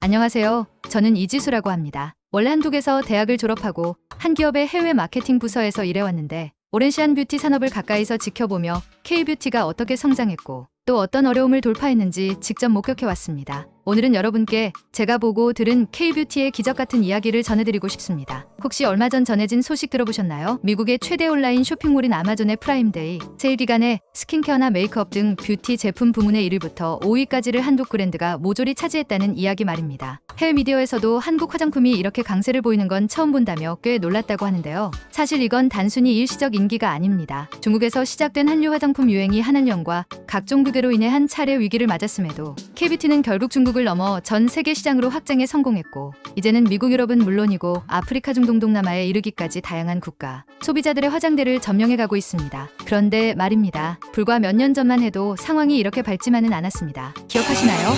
안녕하세요. 저는 이지수라고 합니다. 원래 한국에서 대학을 졸업하고 한 기업의 해외 마케팅 부서에서 일해왔는데 오랜 시간 뷰티 산업을 가까이서 지켜보며 K뷰티가 어떻게 성장했고 또 어떤 어려움을 돌파했는지 직접 목격해왔습니다. 오늘은 여러분께 제가 보고 들은 K뷰티의 기적 같은 이야기를 전해드리고 싶습니다. 혹시 얼마 전 전해진 소식 들어보셨나요? 미국의 최대 온라인 쇼핑몰인 아마존의 프라임데이 세일 기간에 스킨케어나 메이크업 등 뷰티 제품 부문의 1위부터 5위까지를 한국 브랜드가 모조리 차지했다는 이야기 말입니다. 해외 미디어에서도 한국 화장품이 이렇게 강세를 보이는 건 처음 본다며 꽤 놀랐다고 하는데요. 사실 이건 단순히 일시적 인기가 아닙니다. 중국에서 시작된 한류 화장품 유행이 한한령과 각종 규제로 인해 한 차례 위기를 맞았음에도 K뷰티는 결국 중국을 넘어 전 세계 시장으로 확장에 성공했고 이제는 미국, 유럽은 물론이고 아프리카, 중동, 동남아에 이르기까지 다양한 국가, 소비자들의 화장대를 점령해가고 있습니다. 그런데 말입니다. 불과 몇 년 전만 해도 상황이 이렇게 밝지만은 않았습니다. 기억하시나요?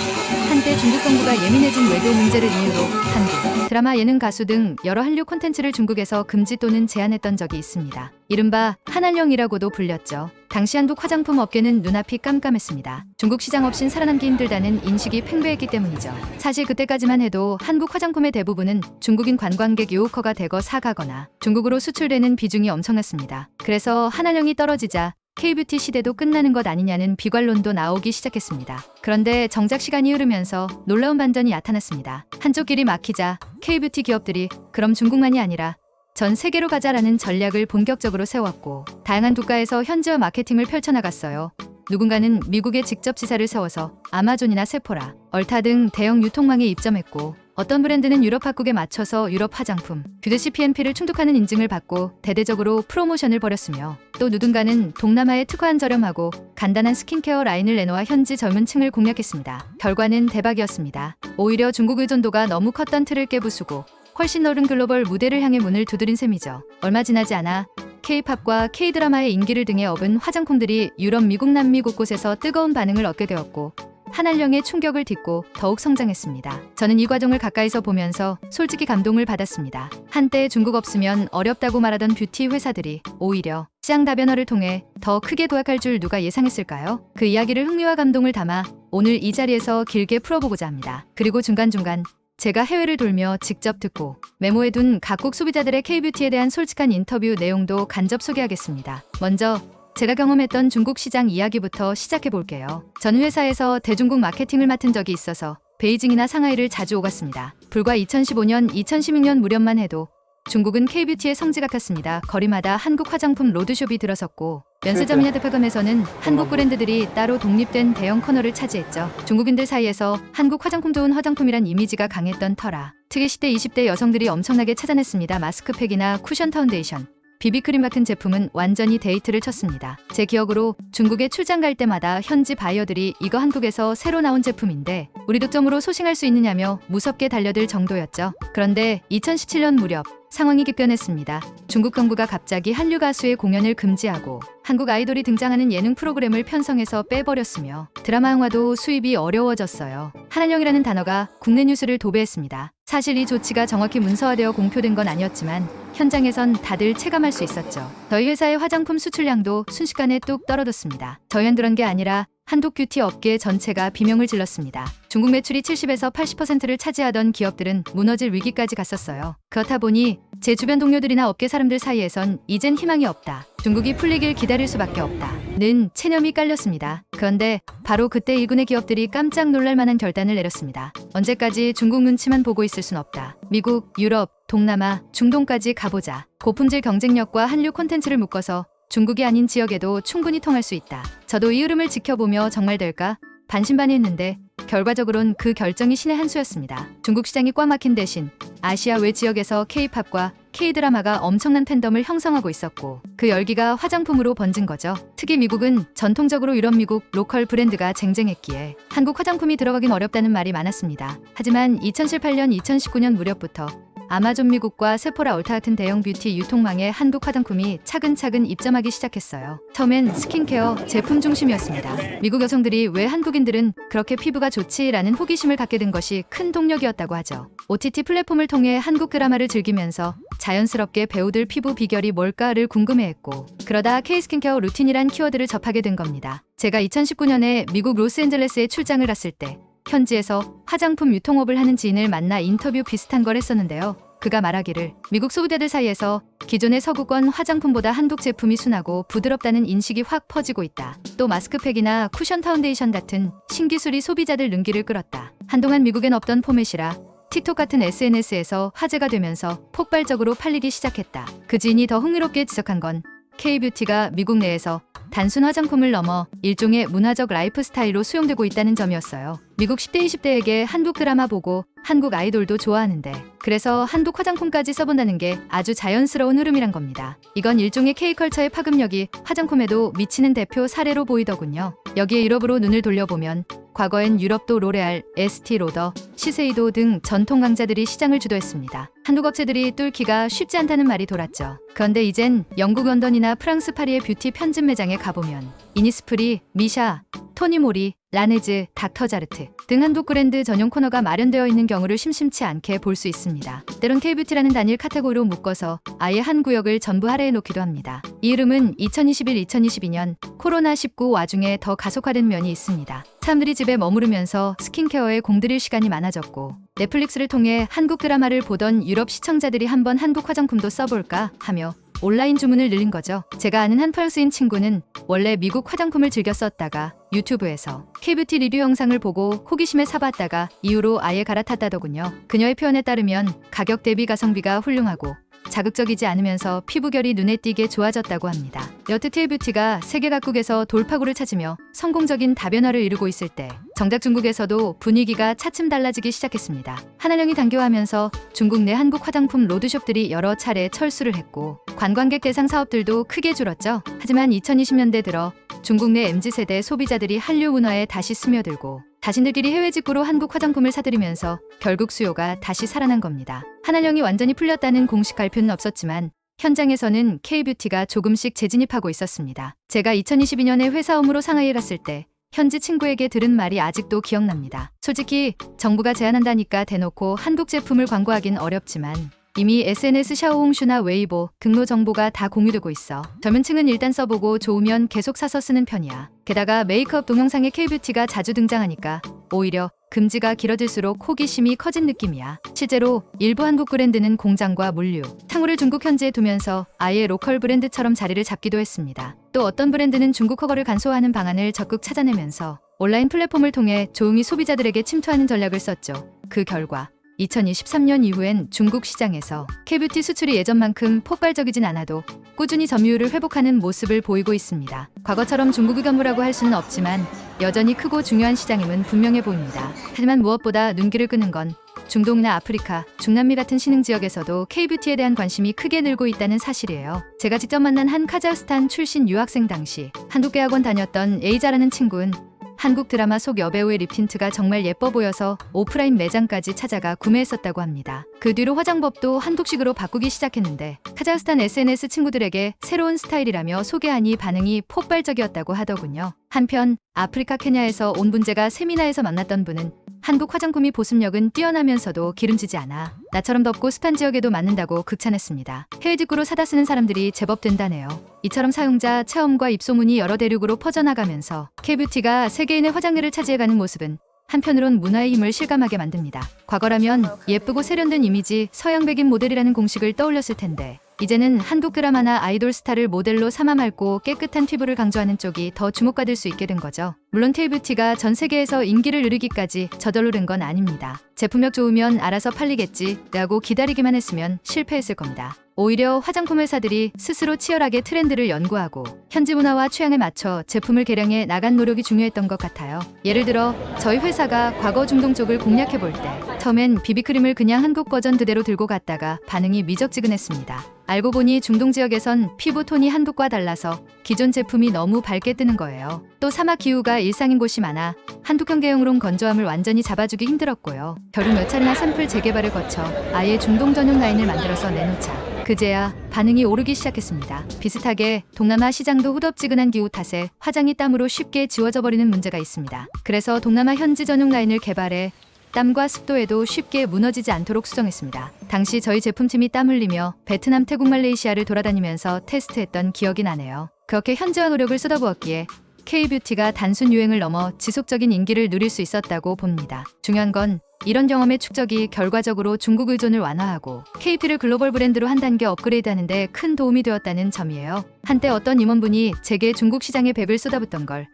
한때 중국 정부가 예민해진 외교 문제를 이유로 한국, 드라마, 예능, 가수 등 여러 한류 콘텐츠를 중국에서 금지 또는 제한했던 적이 있습니다. 이른바 한한령이라고도 불렸죠. 당시 한국 화장품 업계는 눈앞이 깜깜했습니다. 중국 시장 없인 살아남기 힘들다는 인식이 팽배했기 때문이죠. 사실 그때까지만 해도 한국 화장품의 대부분은 중국인 관광객 유혹허가 대거 사가거나 중국으로 수출되는 비중이 엄청났습니다. 그래서 한한령이 떨어지자 K뷰티 시대도 끝나는 것 아니냐는 비관론도 나오기 시작했습니다. 그런데 정작 시간이 흐르면서 놀라운 반전이 나타났습니다. 한쪽 길이 막히자 K뷰티 기업들이 그럼 중국만이 아니라 전 세계로 가자라는 전략을 본격적으로 세웠고 다양한 국가에서 현지화 마케팅을 펼쳐나갔어요. 누군가는 미국에 직접 지사를 세워서 아마존이나 세포라, 얼타 등 대형 유통망에 입점했고 어떤 브랜드는 유럽 합국에 맞춰서 유럽 화장품, 뷰티 PMP를 충족하는 인증을 받고 대대적으로 프로모션을 벌였으며 또 누군가는 동남아에 특화한 저렴하고 간단한 스킨케어 라인을 내놓아 현지 젊은 층을 공략했습니다. 결과는 대박이었습니다. 오히려 중국 의존도가 너무 컸던 틀을 깨부수고 훨씬 넓은 글로벌 무대를 향해 문을 두드린 셈이죠. 얼마 지나지 않아 K-팝과 K-드라마의 인기를 등에 업은 화장품들이 유럽, 미국, 남미 곳곳에서 뜨거운 반응을 얻게 되었고 한한령의 충격을 딛고 더욱 성장했습니다. 저는 이 과정을 가까이서 보면서 솔직히 감동을 받았습니다. 한때 중국 없으면 어렵다고 말하던 뷰티 회사들이 오히려 시장 다변화를 통해 더 크게 도약할 줄 누가 예상했을까요? 그 이야기를 흥미와 감동을 담아 오늘 이 자리에서 길게 풀어보고자 합니다. 그리고 중간중간 제가 해외를 돌며 직접 듣고 메모해둔 각국 소비자들의 K뷰티에 대한 솔직한 인터뷰 내용도 간접 소개하겠습니다. 먼저 제가 경험했던 중국 시장 이야기부터 시작해볼게요. 전 회사에서 대중국 마케팅을 맡은 적이 있어서 베이징이나 상하이를 자주 오갔습니다. 불과 2015년, 2016년 무렵만 해도 중국은 K뷰티의 성지 같았습니다. 거리마다 한국 화장품 로드숍이 들어섰고 면세점이나 대표점에서는 한국 브랜드들이 따로 독립된 대형 코너를 차지했죠. 중국인들 사이에서 한국 화장품 좋은 화장품이란 이미지가 강했던 터라 특히 10대, 20대 여성들이 엄청나게 찾아냈습니다. 마스크팩이나 쿠션 파운데이션, 비비크림 같은 제품은 완전히 데이트를 쳤습니다. 제 기억으로 중국에 출장 갈 때마다 현지 바이어들이 이거 한국에서 새로 나온 제품인데 우리 독점으로 소싱할 수 있느냐며 무섭게 달려들 정도였죠. 그런데 2017년 무렵 상황이 급변했습니다. 중국 정부가 갑자기 한류 가수의 공연을 금지하고 한국 아이돌이 등장하는 예능 프로그램을 편성해서 빼버렸으며 드라마 영화도 수입이 어려워졌어요. 한한령이라는 단어가 국내 뉴스를 도배했습니다. 사실 이 조치가 정확히 문서화되어 공표된 건 아니었지만 현장에선 다들 체감할 수 있었죠. 저희 회사의 화장품 수출량도 순식간에 뚝 떨어졌습니다. 저희만 그런 게 아니라 한국 뷰티 업계 전체가 비명을 질렀습니다. 중국 매출이 70에서 80%를 차지하던 기업들은 무너질 위기까지 갔었어요. 그렇다 보니 제 주변 동료들이나 업계 사람들 사이에선 이젠 희망이 없다, 중국이 풀리길 기다릴 수밖에 없다 는 체념이 깔렸습니다. 그런데 바로 그때 일군의 기업들이 깜짝 놀랄 만한 결단을 내렸습니다. 언제까지 중국 눈치만 보고 있을 순 없다. 미국, 유럽, 동남아, 중동까지 가보자. 고품질 경쟁력과 한류 콘텐츠를 묶어서 중국이 아닌 지역에도 충분히 통할 수 있다. 저도 이 흐름을 지켜보며 정말 될까? 반신반의했는데 결과적으론 그 결정이 신의 한 수였습니다. 중국 시장이 꽉 막힌 대신 아시아 외 지역에서 K-팝과 K-드라마가 엄청난 팬덤을 형성하고 있었고 그 열기가 화장품으로 번진 거죠. 특히 미국은 전통적으로 유럽, 미국 로컬 브랜드가 쟁쟁했기에 한국 화장품이 들어가긴 어렵다는 말이 많았습니다. 하지만 2018년, 2019년 무렵부터 아마존 미국과 세포라, 얼타 같은 대형 뷰티 유통망에 한국 화장품이 차근차근 입점하기 시작했어요. 처음엔 스킨케어 제품 중심이었습니다. 미국 여성들이 왜 한국인들은 그렇게 피부가 좋지라는 호기심을 갖게 된 것이 큰 동력이었다고 하죠. OTT 플랫폼을 통해 한국 드라마를 즐기면서 자연스럽게 배우들 피부 비결이 뭘까를 궁금해했고 그러다 K 스킨케어 루틴이란 키워드를 접하게 된 겁니다. 제가 2019년에 미국 로스앤젤레스에 출장을 갔을 때 현지에서 화장품 유통업을 하는 지인을 만나 인터뷰 비슷한 걸 했었는데요. 그가 말하기를 미국 소비자들 사이에서 기존의 서구권 화장품보다 한국 제품이 순하고 부드럽다는 인식이 확 퍼지고 있다. 또 마스크팩이나 쿠션 파운데이션 같은 신기술이 소비자들 눈길을 끌었다. 한동안 미국엔 없던 포맷이라 틱톡 같은 SNS에서 화제가 되면서 폭발적으로 팔리기 시작했다. 그 지인이 더 흥미롭게 지적한 건 K뷰티가 미국 내에서 단순 화장품을 넘어 일종의 문화적 라이프 스타일로 수용되고 있다는 점이었어요. 미국 10대 20대에게 한국 드라마 보고 한국 아이돌도 좋아하는데 그래서 한국 화장품까지 써본다는 게 아주 자연스러운 흐름이란 겁니다. 이건 일종의 K컬처의 파급력이 화장품에도 미치는 대표 사례로 보이더군요. 여기에 유럽으로 눈을 돌려보면 과거엔 유럽도 로레알, 에스티로더, 시세이도 등 전통 강자들이 시장을 주도했습니다. 한국 업체들이 뚫기가 쉽지 않다는 말이 돌았죠. 그런데 이젠 영국 런던이나 프랑스 파리의 뷰티 편집 매장에 가보면 이니스프리, 미샤, 토니모리, 라네즈, 닥터자르트 등 한국 브랜드 전용 코너가 마련되어 있는 경우를 심심치 않게 볼 수 있습니다. 때론 K뷰티라는 단일 카테고리로 묶어서 아예 한 구역을 전부 할애해 놓기도 합니다. 이 흐름은 2021-2022년 코로나19 와중에 더 가속화된 면이 있습니다. 사람들이 집에 머무르면서 스킨케어에 공들일 시간이 많아졌고 넷플릭스를 통해 한국 드라마를 보던 유럽 시청자들이 한번 한국 화장품도 써볼까 하며 온라인 주문을 늘린 거죠. 제가 아는 한 프랑스인 친구는 원래 미국 화장품을 즐겨 썼다가 유튜브에서 K뷰티 리뷰 영상을 보고 호기심에 사봤다가 이후로 아예 갈아탔다더군요. 그녀의 표현에 따르면 가격 대비 가성비가 훌륭하고 자극적이지 않으면서 피부결이 눈에 띄게 좋아졌다고 합니다. 여트 K뷰티가 세계 각국에서 돌파구를 찾으며 성공적인 다변화를 이루고 있을 때 정작 중국에서도 분위기가 차츰 달라지기 시작했습니다. 한한령이 단교하면서 중국 내 한국 화장품 로드숍들이 여러 차례 철수를 했고 관광객 대상 사업들도 크게 줄었죠. 하지만 2020년대 들어 중국 내 MZ세대 소비자들이 한류 문화에 다시 스며들고 자신들끼리 해외 직구로 한국 화장품을 사들이면서 결국 수요가 다시 살아난 겁니다. 한한령이 완전히 풀렸다는 공식 발표는 없었지만 현장에서는 K뷰티가 조금씩 재진입하고 있었습니다. 제가 2022년에 회사 업무로 상하이에 갔을 때 현지 친구에게 들은 말이 아직도 기억납니다. 솔직히 정부가 제한한다니까 대놓고 한국 제품을 광고하긴 어렵지만 이미 SNS 샤오홍슈나 웨이보 등로 정보가 다 공유되고 있어 젊은 층은 일단 써보고 좋으면 계속 사서 쓰는 편이야. 게다가 메이크업 동영상에 K뷰티가 자주 등장하니까 오히려 금지가 길어질수록 호기심이 커진 느낌이야. 실제로 일부 한국 브랜드는 공장과 물류, 창호를 중국 현지에 두면서 아예 로컬 브랜드처럼 자리를 잡기도 했습니다. 또 어떤 브랜드는 중국 허가를 간소화하는 방안을 적극 찾아내면서 온라인 플랫폼을 통해 조용히 소비자들에게 침투하는 전략을 썼죠. 그 결과 2023년 이후엔 중국 시장에서 K뷰티 수출이 예전만큼 폭발적이진 않아도 꾸준히 점유율을 회복하는 모습을 보이고 있습니다. 과거처럼 중국의 견무라고 할 수는 없지만 여전히 크고 중요한 시장임은 분명해 보입니다. 하지만 무엇보다 눈길을 끄는 건 중동이나 아프리카, 중남미 같은 신흥 지역에서도 K뷰티에 대한 관심이 크게 늘고 있다는 사실이에요. 제가 직접 만난 한 카자흐스탄 출신 유학생 당시 한국 대학원 다녔던 에이자라는 친구는 한국 드라마 속 여배우의 립틴트가 정말 예뻐 보여서 오프라인 매장까지 찾아가 구매했었다고 합니다. 그 뒤로 화장법도 한국식으로 바꾸기 시작했는데 카자흐스탄 SNS 친구들에게 새로운 스타일이라며 소개하니 반응이 폭발적이었다고 하더군요. 한편 아프리카 케냐에서 온 분재가 세미나에서 만났던 분은 한국 화장품이 보습력은 뛰어나면서도 기름지지 않아 나처럼 덥고 습한 지역에도 맞는다고 극찬했습니다. 해외 직구로 사다 쓰는 사람들이 제법 된다네요. 이처럼 사용자 체험과 입소문이 여러 대륙으로 퍼져나가면서 K뷰티가 세계인의 화장률을 차지해가는 모습은 한편으론 문화의 힘을 실감하게 만듭니다. 과거라면 예쁘고 세련된 이미지, 서양 백인 모델이라는 공식을 떠올렸을 텐데 이제는 한국 드라마나 아이돌 스타를 모델로 삼아 맑고 깨끗한 피부를 강조하는 쪽이 더 주목받을 수 있게 된 거죠. 물론 K뷰티가 전 세계에서 인기를 누리기까지 저절로 된 건 아닙니다. 제품력 좋으면 알아서 팔리겠지 라고 기다리기만 했으면 실패했을 겁니다. 오히려 화장품 회사들이 스스로 치열하게 트렌드를 연구하고 현지 문화와 취향에 맞춰 제품을 개량해 나간 노력이 중요했던 것 같아요. 예를 들어 저희 회사가 과거 중동 쪽을 공략해 볼 때 처음엔 비비크림을 그냥 한국 버전 그대로 들고 갔다가 반응이 미적지근했습니다. 알고 보니 중동 지역에선 피부 톤이 한국과 달라서 기존 제품이 너무 밝게 뜨는 거예요. 또 사막 기후가 일상인 곳이 많아 한국형 대용으론 건조함을 완전히 잡아주기 힘들었고요. 결국 몇 차례나 샘플 재개발을 거쳐 아예 중동 전용 라인을 만들어서 내놓자 그제야 반응이 오르기 시작했습니다. 비슷하게 동남아 시장도 후덥지근한 기후 탓에 화장이 땀으로 쉽게 지워져 버리는 문제가 있습니다. 그래서 동남아 현지 전용 라인을 개발해 땀과 습도에도 쉽게 무너지지 않도록 수정했습니다. 당시 저희 제품팀이 땀 흘리며 베트남, 태국, 말레이시아를 돌아다니면서 테스트했던 기억이 나네요. 그렇게 현지화 노력을 쏟아부었기에 K뷰티가 단순 유행을 넘어 지속적인 인기를 누릴 수 있었다고 봅니다. 중요한 건 이런 경험의 축적이 결과적으로 중국 의존을 완화하고 KBT를 글로벌 브랜드로 한 단계 업그레이드하는 데 큰 도움이 되었다는 점이에요. 한때 어떤 임원분이 제게 중국 시장에 100을 쏟아붓던 걸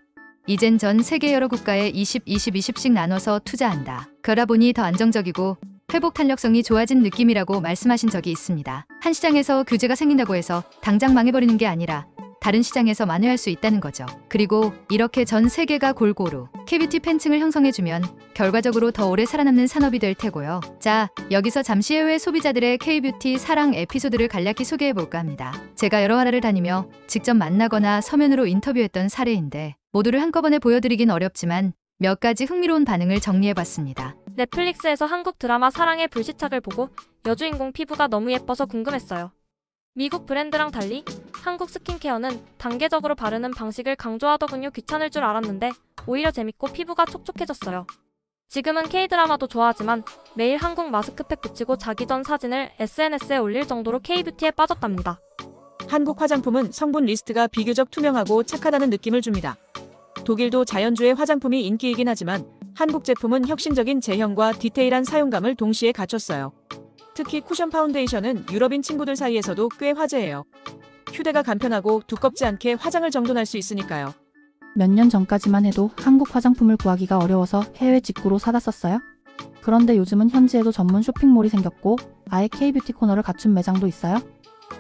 이젠 전 세계 여러 국가에 20, 20, 20씩 나눠서 투자한다. 그러다 보니 더 안정적이고 회복 탄력성이 좋아진 느낌이라고 말씀하신 적이 있습니다. 한 시장에서 규제가 생긴다고 해서 당장 망해버리는 게 아니라 다른 시장에서 만회할 수 있다는 거죠. 그리고 이렇게 전 세계가 골고루 KBT 팬층을 형성해주면 결과적으로 더 오래 살아남는 산업이 될 테고요. 자, 여기서 잠시 해외 소비자들의 K뷰티 사랑 에피소드를 간략히 소개해볼까 합니다. 제가 여러 나라를 다니며 직접 만나거나 서면으로 인터뷰했던 사례인데 모두를 한꺼번에 보여드리긴 어렵지만 몇 가지 흥미로운 반응을 정리해봤습니다. 넷플릭스에서 한국 드라마 사랑의 불시착을 보고 여주인공 피부가 너무 예뻐서 궁금했어요. 미국 브랜드랑 달리 한국 스킨케어는 단계적으로 바르는 방식을 강조하더군요. 귀찮을 줄 알았는데 오히려 재밌고 피부가 촉촉해졌어요. 지금은 K드라마도 좋아하지만 매일 한국 마스크팩 붙이고 자기 전 사진을 SNS에 올릴 정도로 K뷰티에 빠졌답니다. 한국 화장품은 성분 리스트가 비교적 투명하고 착하다는 느낌을 줍니다. 독일도 자연주의 화장품이 인기이긴 하지만 한국 제품은 혁신적인 제형과 디테일한 사용감을 동시에 갖췄어요. 특히 쿠션 파운데이션은 유럽인 친구들 사이에서도 꽤 화제예요. 휴대가 간편하고 두껍지 않게 화장을 정돈할 수 있으니까요. 몇 년 전까지만 해도 한국 화장품을 구하기가 어려워서 해외 직구로 사다 썼어요. 그런데 요즘은 현지에도 전문 쇼핑몰이 생겼고 아예 K뷰티 코너를 갖춘 매장도 있어요.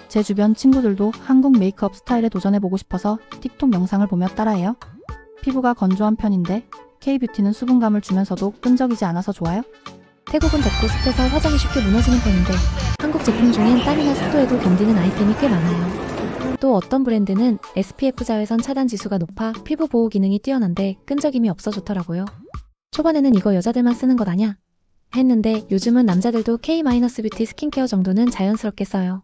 제 주변 친구들도 한국 메이크업 스타일에 도전해보고 싶어서 틱톡 영상을 보며 따라해요. 피부가 건조한 편인데 K뷰티는 수분감을 주면서도 끈적이지 않아서 좋아요. 태국은 덥고 습해서 화장이 쉽게 무너지는 편인데 한국 제품 중엔 땀이나 습도에도 견디는 아이템이 꽤 많아요. 또 어떤 브랜드는 SPF 자외선 차단 지수가 높아 피부 보호 기능이 뛰어난데 끈적임이 없어 좋더라고요. 초반에는 이거 여자들만 쓰는 것 아냐? 했는데 요즘은 남자들도 K-뷰티 스킨케어 정도는 자연스럽게 써요.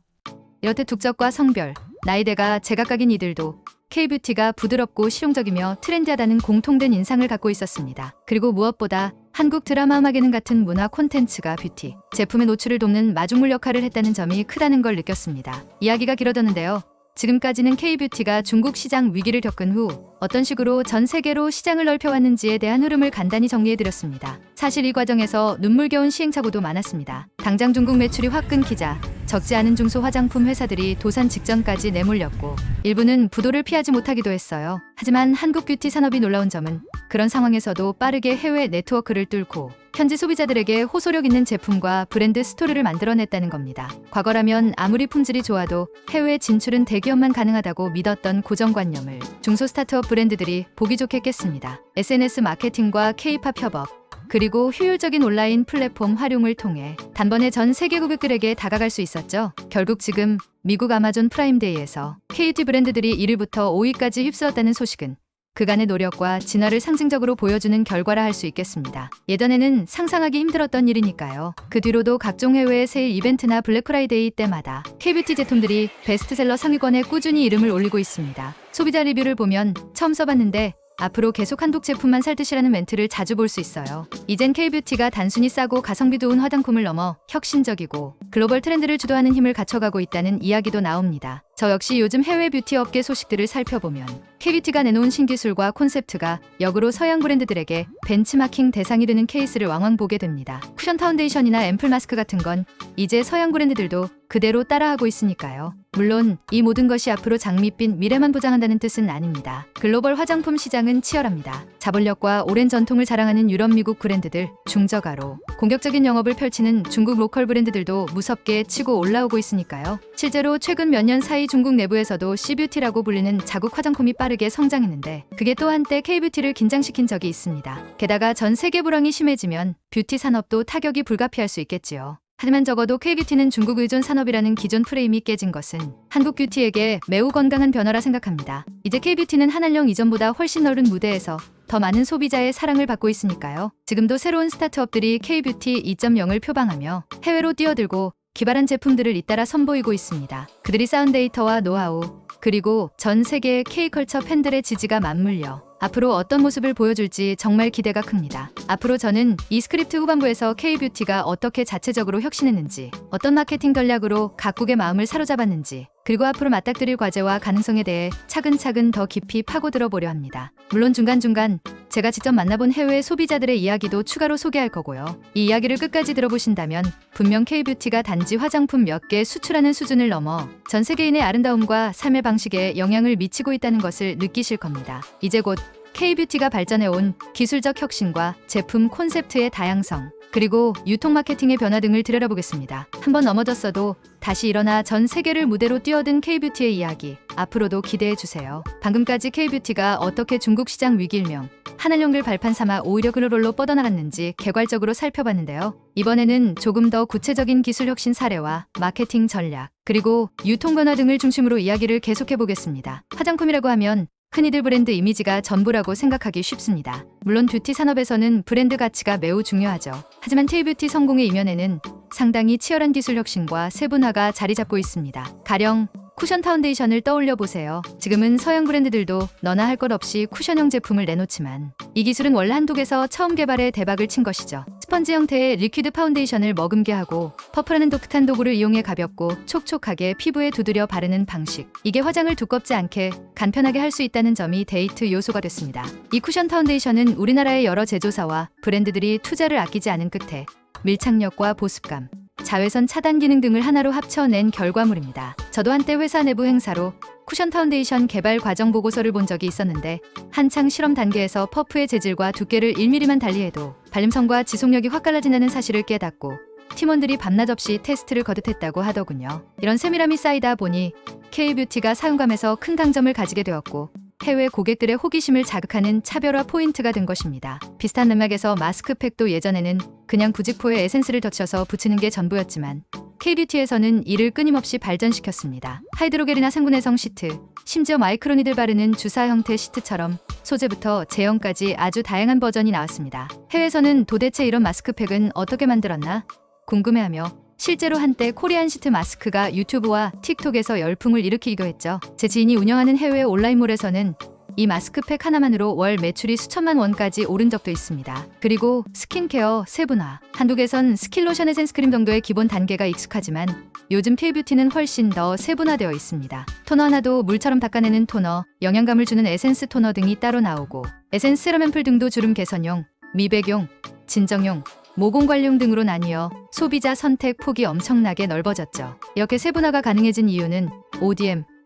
이렇듯 국적과 성별, 나이대가 제각각인 이들도 K뷰티가 부드럽고 실용적이며 트렌디하다는 공통된 인상을 갖고 있었습니다. 그리고 무엇보다 한국 드라마 음악 예능 같은 문화 콘텐츠가 뷰티 제품의 노출을 돕는 마중물 역할을 했다는 점이 크다는 걸 느꼈습니다. 이야기가 길어졌는데요. 지금까지는 K뷰티가 중국 시장 위기를 겪은 후 어떤 식으로 전 세계로 시장을 넓혀왔는지에 대한 흐름을 간단히 정리해드렸습니다. 사실 이 과정에서 눈물겨운 시행착오도 많았습니다. 당장 중국 매출이 확 끊기자 적지 않은 중소 화장품 회사들이 도산 직전까지 내몰렸고 일부는 부도를 피하지 못하기도 했어요. 하지만 한국 뷰티 산업이 놀라운 점은 그런 상황에서도 빠르게 해외 네트워크를 뚫고 현지 소비자들에게 호소력 있는 제품과 브랜드 스토리를 만들어냈다는 겁니다. 과거라면 아무리 품질이 좋아도 해외 진출은 대기업만 가능하다고 믿었던 고정관념을 중소 스타트업 브랜드들이 보기 좋게 깼습니다. SNS 마케팅과 K-팝 협업, 그리고 효율적인 온라인 플랫폼 활용을 통해 단번에 전 세계 고객들에게 다가갈 수 있었죠. 결국 지금 미국 아마존 프라임데이에서 K뷰티 브랜드들이 1위부터 5위까지 휩쓸었다는 소식은 그간의 노력과 진화를 상징적으로 보여주는 결과라 할 수 있겠습니다. 예전에는 상상하기 힘들었던 일이니까요. 그 뒤로도 각종 해외의 세일 이벤트나 블랙프라이데이 때마다 K뷰티 제품들이 베스트셀러 상위권에 꾸준히 이름을 올리고 있습니다. 소비자 리뷰를 보면 처음 써봤는데 앞으로 계속 한국 제품만 살 듯이라는 멘트를 자주 볼 수 있어요. 이젠 K뷰티가 단순히 싸고 가성비 좋은 화장품을 넘어 혁신적이고 글로벌 트렌드를 주도하는 힘을 갖춰가고 있다는 이야기도 나옵니다. 저 역시 요즘 해외 뷰티 업계 소식들을 살펴보면 K뷰티가 내놓은 신기술과 콘셉트가 역으로 서양 브랜드들에게 벤치마킹 대상이 되는 케이스를 왕왕 보게 됩니다. 쿠션 파운데이션이나 앰플 마스크 같은 건 이제 서양 브랜드들도 그대로 따라하고 있으니까요. 물론 이 모든 것이 앞으로 장밋빛 미래만 보장한다는 뜻은 아닙니다. 글로벌 화장품 시장은 치열합니다. 자본력과 오랜 전통을 자랑하는 유럽, 미국 브랜드들, 중저가로 공격적인 영업을 펼치는 중국 로컬 브랜드들도 무섭게 치고 올라오고 있으니까요. 실제로 최근 몇 년 사이 중국 내부에서도 C뷰티라고 불리는 자국 화장품이 빠르게 성장했는데 그게 또 한때 K뷰티를 긴장시킨 적이 있습니다. 게다가 전 세계 불황이 심해지면 뷰티 산업도 타격이 불가피할 수 있겠지요. 하지만 적어도 K뷰티는 중국 의존 산업이라는 기존 프레임이 깨진 것은 한국 뷰티에게 매우 건강한 변화라 생각합니다. 이제 K뷰티는 한알령 이전보다 훨씬 넓은 무대에서 더 많은 소비자의 사랑을 받고 있으니까요. 지금도 새로운 스타트업들이 K뷰티 2.0을 표방하며 해외로 뛰어들고 기발한 제품들을 잇따라 선보이고 있습니다. 그들이 쌓은 데이터와 노하우, 그리고 전 세계의 K컬처 팬들의 지지가 맞물려 앞으로 어떤 모습을 보여줄지 정말 기대가 큽니다. 앞으로 저는 이 스크립트 후반부에서 K뷰티가 어떻게 자체적으로 혁신했는지, 어떤 마케팅 전략으로 각국의 마음을 사로잡았는지, 그리고 앞으로 맞닥뜨릴 과제와 가능성에 대해 차근차근 더 깊이 파고들어 보려 합니다. 물론 중간중간 제가 직접 만나본 해외 소비자들의 이야기도 추가로 소개할 거고요. 이 이야기를 끝까지 들어보신다면 분명 K뷰티가 단지 화장품 몇 개 수출하는 수준을 넘어 전 세계인의 아름다움과 삶의 방식에 영향을 미치고 있다는 것을 느끼실 겁니다. 이제 곧 K뷰티가 발전해온 기술적 혁신과 제품 콘셉트의 다양성, 그리고 유통 마케팅의 변화 등을 들여다보겠습니다. 한번 넘어졌어도 다시 일어나 전 세계를 무대로 뛰어든 K뷰티의 이야기, 앞으로도 기대해주세요. 방금까지 K뷰티가 어떻게 중국 시장 위기일명 하늘용을 발판 삼아 오히려 글로벌로 뻗어나갔는지 개괄적으로 살펴봤는데요. 이번에는 조금 더 구체적인 기술 혁신 사례와 마케팅 전략, 그리고 유통 변화 등을 중심으로 이야기를 계속해보겠습니다. 화장품이라고 하면 흔히들 브랜드 이미지가 전부라고 생각하기 쉽습니다. 물론 뷰티 산업에서는 브랜드 가치가 매우 중요하죠. 하지만 K뷰티 성공의 이면에는 상당히 치열한 기술 혁신과 세분화가 자리 잡고 있습니다. 가령 쿠션 파운데이션을 떠올려 보세요. 지금은 서양 브랜드들도 너나 할 것 없이 쿠션형 제품을 내놓지만 이 기술은 원래 한국에서 처음 개발해 대박을 친 것이죠. 스펀지 형태의 리퀴드 파운데이션을 머금게 하고 퍼프라는 독특한 도구를 이용해 가볍고 촉촉하게 피부에 두드려 바르는 방식. 이게 화장을 두껍지 않게 간편하게 할 수 있다는 점이 데이트 요소가 됐습니다. 이 쿠션 파운데이션은 우리나라의 여러 제조사와 브랜드들이 투자를 아끼지 않은 끝에 밀착력과 보습감, 자외선 차단 기능 등을 하나로 합쳐낸 결과물입니다. 저도 한때 회사 내부 행사로 쿠션 파운데이션 개발 과정 보고서를 본 적이 있었는데 한창 실험 단계에서 퍼프의 재질과 두께를 1mm만 달리해도 발림성과 지속력이 확 갈라진다는 사실을 깨닫고 팀원들이 밤낮 없이 테스트를 거듭했다고 하더군요. 이런 세밀함이 쌓이다 보니 K뷰티가 사용감에서 큰 강점을 가지게 되었고 해외 고객들의 호기심을 자극하는 차별화 포인트가 된 것입니다. 비슷한 맥락에서 마스크팩도 예전에는 그냥 부직포에 에센스를 덧쳐서 붙이는 게 전부였지만 K뷰티에서는 이를 끊임없이 발전시켰습니다. 하이드로겔이나 상분해성 시트, 심지어 마이크로니들 바르는 주사 형태 시트처럼 소재부터 제형까지 아주 다양한 버전이 나왔습니다. 해외에서는 도대체 이런 마스크팩은 어떻게 만들었나 궁금해하며 실제로 한때 코리안 시트 마스크가 유튜브와 틱톡에서 열풍을 일으키기도 했죠. 제 지인이 운영하는 해외 온라인몰에서는 이 마스크팩 하나만으로 월 매출이 수천만 원까지 오른 적도 있습니다. 그리고 스킨케어 세분화. 한국에선 스킨로션 에센스크림 정도의 기본 단계가 익숙하지만 요즘 K뷰티는 훨씬 더 세분화되어 있습니다. 토너 하나도 물처럼 닦아내는 토너, 영양감을 주는 에센스 토너 등이 따로 나오고 에센스 세럼 앰플 등도 주름 개선용, 미백용, 진정용, 모공 관리용 등으로 나뉘어 소비자 선택 폭이 엄청나게 넓어졌죠. 이렇게 세분화가 가능해진 이유는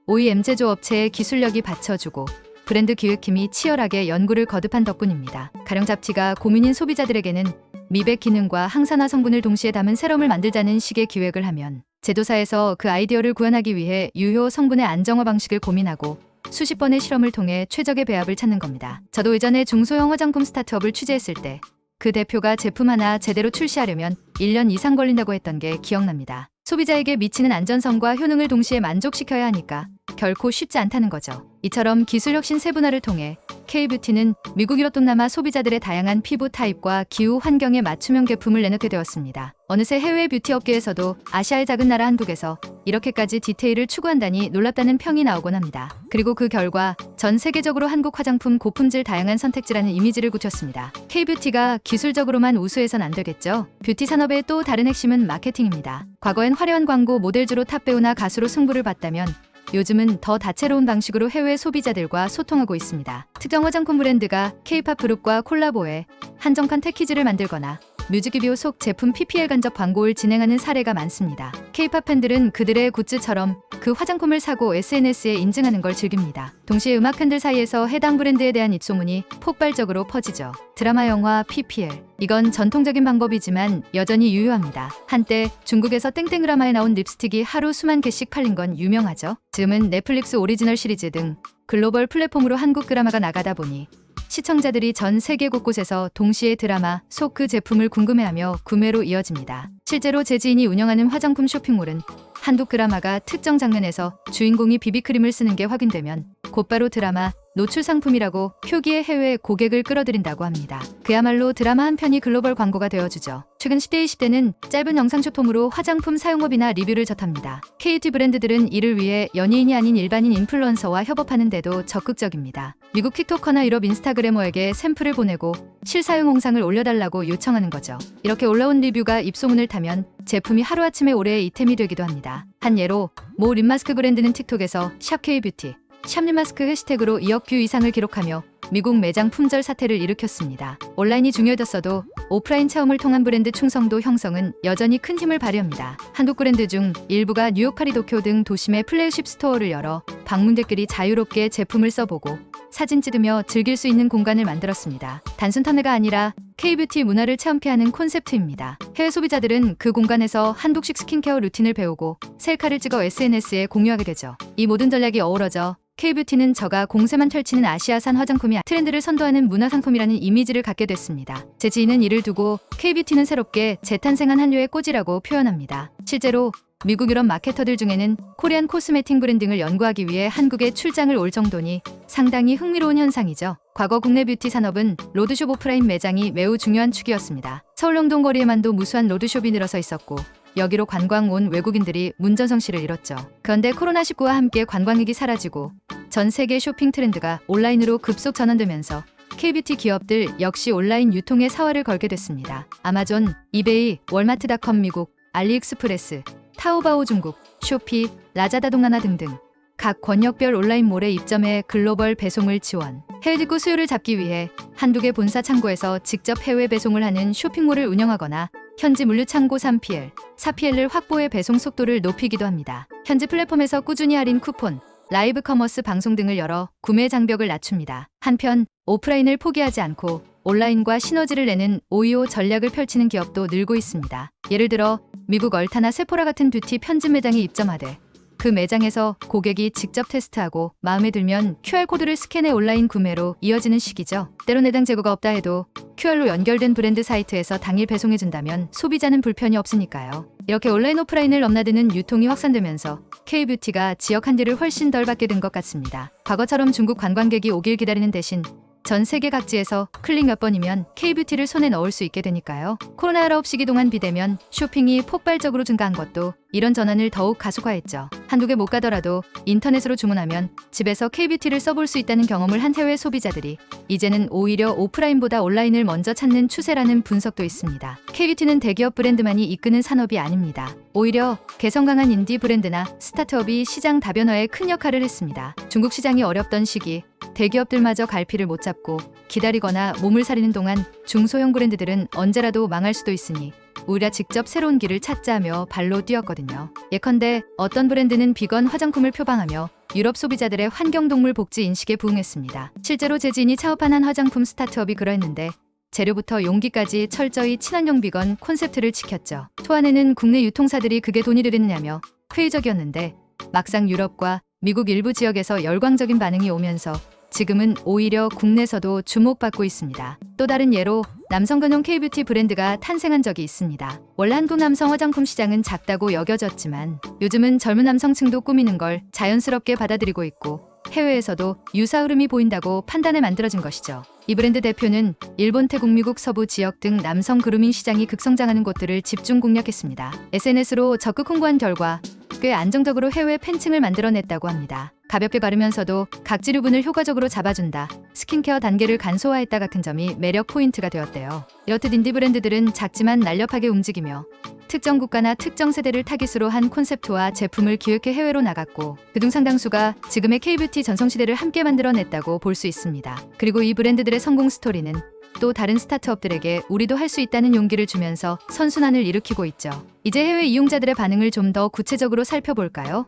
OEM 제조업체의 기술력이 받쳐주고 브랜드 기획팀이 치열하게 연구를 거듭한 덕분입니다. 가령 잡티가 고민인 소비자들에게는 미백 기능과 항산화 성분을 동시에 담은 세럼을 만들자는 식의 기획을 하면 제조사에서 그 아이디어를 구현하기 위해 유효 성분의 안정화 방식을 고민하고 수십 번의 실험을 통해 최적의 배합을 찾는 겁니다. 저도 예전에 중소형 화장품 스타트업을 취재했을 때 그 대표가 제품 하나 제대로 출시하려면 1년 이상 걸린다고 했던 게 기억납니다. 소비자에게 미치는 안전성과 효능을 동시에 만족시켜야 하니까 결코 쉽지 않다는 거죠. 이처럼 기술 혁신 세분화를 통해 K뷰티는 미국 유럽 동남아 소비자들의 다양한 피부 타입과 기후 환경에 맞춤형 제품을 내놓게 되었습니다. 어느새 해외 뷰티 업계에서도 아시아의 작은 나라 한국에서 이렇게까지 디테일을 추구한다니 놀랍다는 평이 나오곤 합니다. 그리고 그 결과 전 세계적으로 한국 화장품 고품질 다양한 선택지라는 이미지를 굳혔습니다. K뷰티가 기술적으로만 우수해선 안 되겠죠. 뷰티 산업의 또 다른 핵심은 마케팅입니다. 과거엔 화려한 광고 모델주로 탑 배우나 가수로 승부를 봤다면 요즘은 더 다채로운 방식으로 해외 소비자들과 소통하고 있습니다. 특정 화장품 브랜드가 K-팝 그룹과 콜라보해 한정판 패키지를 만들거나 뮤직비디오 속 제품 PPL 간접 광고를 진행하는 사례가 많습니다. K-팝 팬들은 그들의 굿즈처럼 그 화장품을 사고 SNS에 인증하는 걸 즐깁니다. 동시에 음악 팬들 사이에서 해당 브랜드에 대한 입소문이 폭발적으로 퍼지죠. 드라마, 영화, PPL. 이건 전통적인 방법이지만 여전히 유효합니다. 한때 중국에서 땡땡 드라마에 나온 립스틱이 하루 수만 개씩 팔린 건 유명하죠. 지금은 넷플릭스 오리지널 시리즈 등 글로벌 플랫폼으로 한국 드라마가 나가다 보니 시청자들이 전 세계 곳곳에서 동시에 드라마 속 그 제품을 궁금해하며 구매로 이어집니다. 실제로 제 지인이 운영하는 화장품 쇼핑몰은 한국 드라마가 특정 장면에서 주인공이 비비크림을 쓰는 게 확인되면 곧바로 드라마 노출 상품이라고 표기에 해외 고객을 끌어들인다고 합니다. 그야말로 드라마 한 편이 글로벌 광고가 되어주죠. 최근 10대 20대는 짧은 영상 쇼폼으로 화장품 사용법이나 리뷰를 접합니다. KBT 브랜드들은 이를 위해 연예인이 아닌 일반인 인플루언서와 협업하는데도 적극적입니다. 미국 틱토커나 유럽 인스타그래머에게 샘플을 보내고 실사용 영상을 올려달라고 요청하는 거죠. 이렇게 올라온 리뷰가 입소문을 타면 제품이 하루아침에 올해의 이템이 되기도 합니다. 한 예로 모 립마스크 브랜드는 틱톡에서 샵 K뷰티, 샵 립마스크 해시태그로 2억 뷰 이상을 기록하며 미국 매장 품절 사태를 일으켰습니다. 온라인이 중요해졌어도 오프라인 체험을 통한 브랜드 충성도 형성은 여전히 큰 힘을 발휘합니다. 한국 브랜드 중 일부가 뉴욕, 파리, 도쿄 등 도심의 플래그십 스토어를 열어 방문객들이 자유롭게 제품을 써보고 사진 찍으며 즐길 수 있는 공간을 만들었습니다. 단순 판매가 아니라 K뷰티 문화를 체험케 하는 콘셉트입니다. 해외 소비자들은 그 공간에서 한국식 스킨케어 루틴을 배우고 셀카를 찍어 SNS에 공유하게 되죠. 이 모든 전략이 어우러져 K뷰티는 저가 공세만 펼치는 아시아산 화장품이 트렌드를 선도하는 문화상품이라는 이미지를 갖게 됐습니다. 제 지인은 이를 두고 K뷰티는 새롭게 재탄생한 한류의 꽃이라고 표현합니다. 실제로 미국 유럽 마케터들 중에는 코리안 코스메틱 브랜딩을 연구하기 위해 한국에 출장을 올 정도니 상당히 흥미로운 현상이죠. 과거 국내 뷰티 산업은 로드숍 오프라인 매장이 매우 중요한 축이었습니다. 서울 영동 거리에만도 무수한 로드숍이 늘어서 있었고 여기로 관광 온 외국인들이 문전성시를 이뤘죠. 그런데 코로나19와 함께 관광객이 사라지고 전 세계 쇼핑 트렌드가 온라인으로 급속 전환되면서 K뷰티 기업들 역시 온라인 유통에 사활을 걸게 됐습니다. 아마존, 이베이, 월마트닷컴 미국, 알리익스프레스, 타오바오 중국, 쇼피, 라자다 동아나 등등 각 권역별 온라인몰에 입점해 글로벌 배송을 지원. 해외 직구 수요를 잡기 위해 한국의 본사 창고에서 직접 해외 배송을 하는 쇼핑몰을 운영하거나 현지 물류 창고 3PL, 4PL을 확보해 배송 속도를 높이기도 합니다. 현지 플랫폼에서 꾸준히 할인 쿠폰, 라이브 커머스 방송 등을 열어 구매 장벽을 낮춥니다. 한편 오프라인을 포기하지 않고 온라인과 시너지를 내는 O2O 전략을 펼치는 기업도 늘고 있습니다. 예를 들어 미국 얼타나 세포라 같은 뷰티 편집 매장이 입점하되 그 매장에서 고객이 직접 테스트하고 마음에 들면 QR코드를 스캔해 온라인 구매로 이어지는 시기죠. 때론 해당 재고가 없다 해도 QR로 연결된 브랜드 사이트에서 당일 배송해준다면 소비자는 불편이 없으니까요. 이렇게 온라인 오프라인을 넘나드는 유통이 확산되면서 K뷰티가 지역 한디를 훨씬 덜 받게 된 것 같습니다. 과거처럼 중국 관광객이 오길 기다리는 대신 전 세계 각지에서 클릭 몇 번이면 K뷰티를 손에 넣을 수 있게 되니까요. 코로나19 시기 동안 비대면 쇼핑이 폭발적으로 증가한 것도 이런 전환을 더욱 가속화했죠. 한국에 못 가더라도 인터넷으로 주문하면 집에서 K뷰티를 써볼 수 있다는 경험을 한 해외 소비자들이 이제는 오히려 오프라인보다 온라인을 먼저 찾는 추세라는 분석도 있습니다. K뷰티는 대기업 브랜드만이 이끄는 산업이 아닙니다. 오히려 개성 강한 인디 브랜드나 스타트업이 시장 다변화에 큰 역할을 했습니다. 중국 시장이 어렵던 시기 대기업들마저 갈피를 못 잡고 기다리거나 몸을 사리는 동안 중소형 브랜드들은 언제라도 망할 수도 있으니 오히려 직접 새로운 길을 찾자 하며 발로 뛰었거든요. 예컨대 어떤 브랜드는 비건 화장품을 표방하며 유럽 소비자들의 환경동물 복지 인식에 부응했습니다. 실제로 제 지인이 창업한 한 화장품 스타트업이 그러했는데 재료부터 용기까지 철저히 친환경 비건 콘셉트를 지켰죠. 초안에는 국내 유통사들이 그게 돈이 되느냐며 회의적이었는데 막상 유럽과 미국 일부 지역에서 열광적인 반응이 오면서 지금은 오히려 국내에서도 주목받고 있습니다. 또 다른 예로 남성 전용 K뷰티 브랜드가 탄생한 적이 있습니다. 원래 한국 남성 화장품 시장은 작다고 여겨졌지만 요즘은 젊은 남성층도 꾸미는 걸 자연스럽게 받아들이고 있고 해외에서도 유사 흐름이 보인다고 판단해 만들어진 것이죠. 이 브랜드 대표는 일본, 태국, 미국 서부 지역 등 남성 그루밍 시장이 급성장하는 곳들을 집중 공략했습니다. SNS로 적극 홍보한 결과 꽤 안정적으로 해외 팬층을 만들어냈다고 합니다. 가볍게 바르면서도 각질유분을 효과적으로 잡아준다, 스킨케어 단계를 간소화했다 같은 점이 매력 포인트가 되었대요. 이렇듯 인디 브랜드들은 작지만 날렵하게 움직이며 특정 국가나 특정 세대를 타깃으로 한 콘셉트와 제품을 기획해 해외로 나갔고 그중 상당수가 지금의 K뷰티 전성시대를 함께 만들어냈다고 볼 수 있습니다. 그리고 이 브랜드들의 성공 스토리는 또 다른 스타트업들에게 우리도 할 수 있다는 용기를 주면서 선순환을 일으키고 있죠. 이제 해외 이용자들의 반응을 좀 더 구체적으로 살펴볼까요?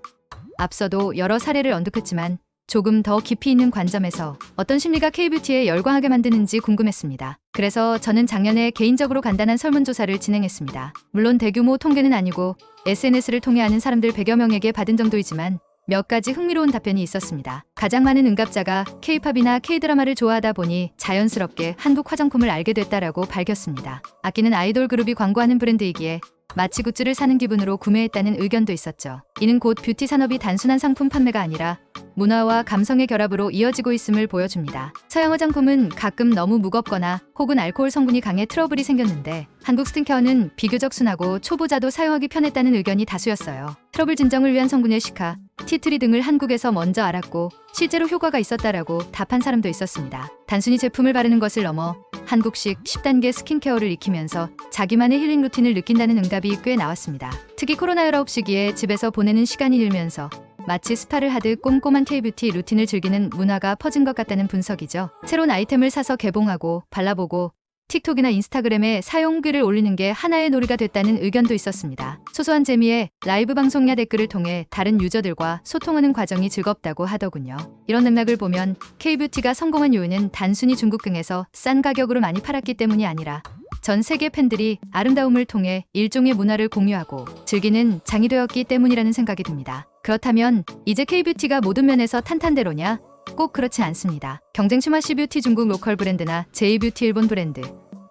앞서도 여러 사례를 언급했지만 조금 더 깊이 있는 관점에서 어떤 심리가 K뷰티에 열광하게 만드는지 궁금했습니다. 그래서 저는 작년에 개인적으로 간단한 설문조사를 진행했습니다. 물론 대규모 통계는 아니고 SNS를 통해 아는 사람들 100여 명에게 받은 정도이지만 몇 가지 흥미로운 답변이 있었습니다. 가장 많은 응답자가 K-팝이나 K-드라마를 좋아하다 보니 자연스럽게 한국 화장품을 알게 됐다라고 밝혔습니다. 아끼는 아이돌 그룹이 광고하는 브랜드이기에 마치 굿즈를 사는 기분으로 구매했다는 의견도 있었죠. 이는 곧 뷰티 산업이 단순한 상품 판매가 아니라 문화와 감성의 결합으로 이어지고 있음을 보여줍니다. 서양 화장품은 가끔 너무 무겁거나 혹은 알코올 성분이 강해 트러블이 생겼는데 한국 스킨케어는 비교적 순하고 초보자도 사용하기 편했다는 의견이 다수였어요. 트러블 진정을 위한 성분의 시카, 티트리 등을 한국에서 먼저 알았고 실제로 효과가 있었다라고 답한 사람도 있었습니다. 단순히 제품을 바르는 것을 넘어 한국식 10단계 스킨케어를 익히면서 자기만의 힐링 루틴을 느낀다는 응답이 꽤 나왔습니다. 특히 코로나19 시기에 집에서 보내는 시간이 늘면서 마치 스파를 하듯 꼼꼼한 K뷰티 루틴을 즐기는 문화가 퍼진 것 같다는 분석이죠. 새로운 아이템을 사서 개봉하고 발라보고 틱톡이나 인스타그램에 사용 후기를 올리는 게 하나의 놀이가 됐다는 의견도 있었습니다. 소소한 재미에 라이브 방송야 댓글을 통해 다른 유저들과 소통하는 과정이 즐겁다고 하더군요. 이런 맥락을 보면 K뷰티가 성공한 요인은 단순히 중국 등에서 싼 가격으로 많이 팔았기 때문이 아니라 전 세계 팬들이 아름다움을 통해 일종의 문화를 공유하고 즐기는 장이 되었기 때문이라는 생각이 듭니다. 그렇다면 이제 K뷰티가 모든 면에서 탄탄대로냐? 꼭 그렇지 않습니다. 경쟁 심화 C뷰티 중국 로컬 브랜드나 J뷰티 일본 브랜드,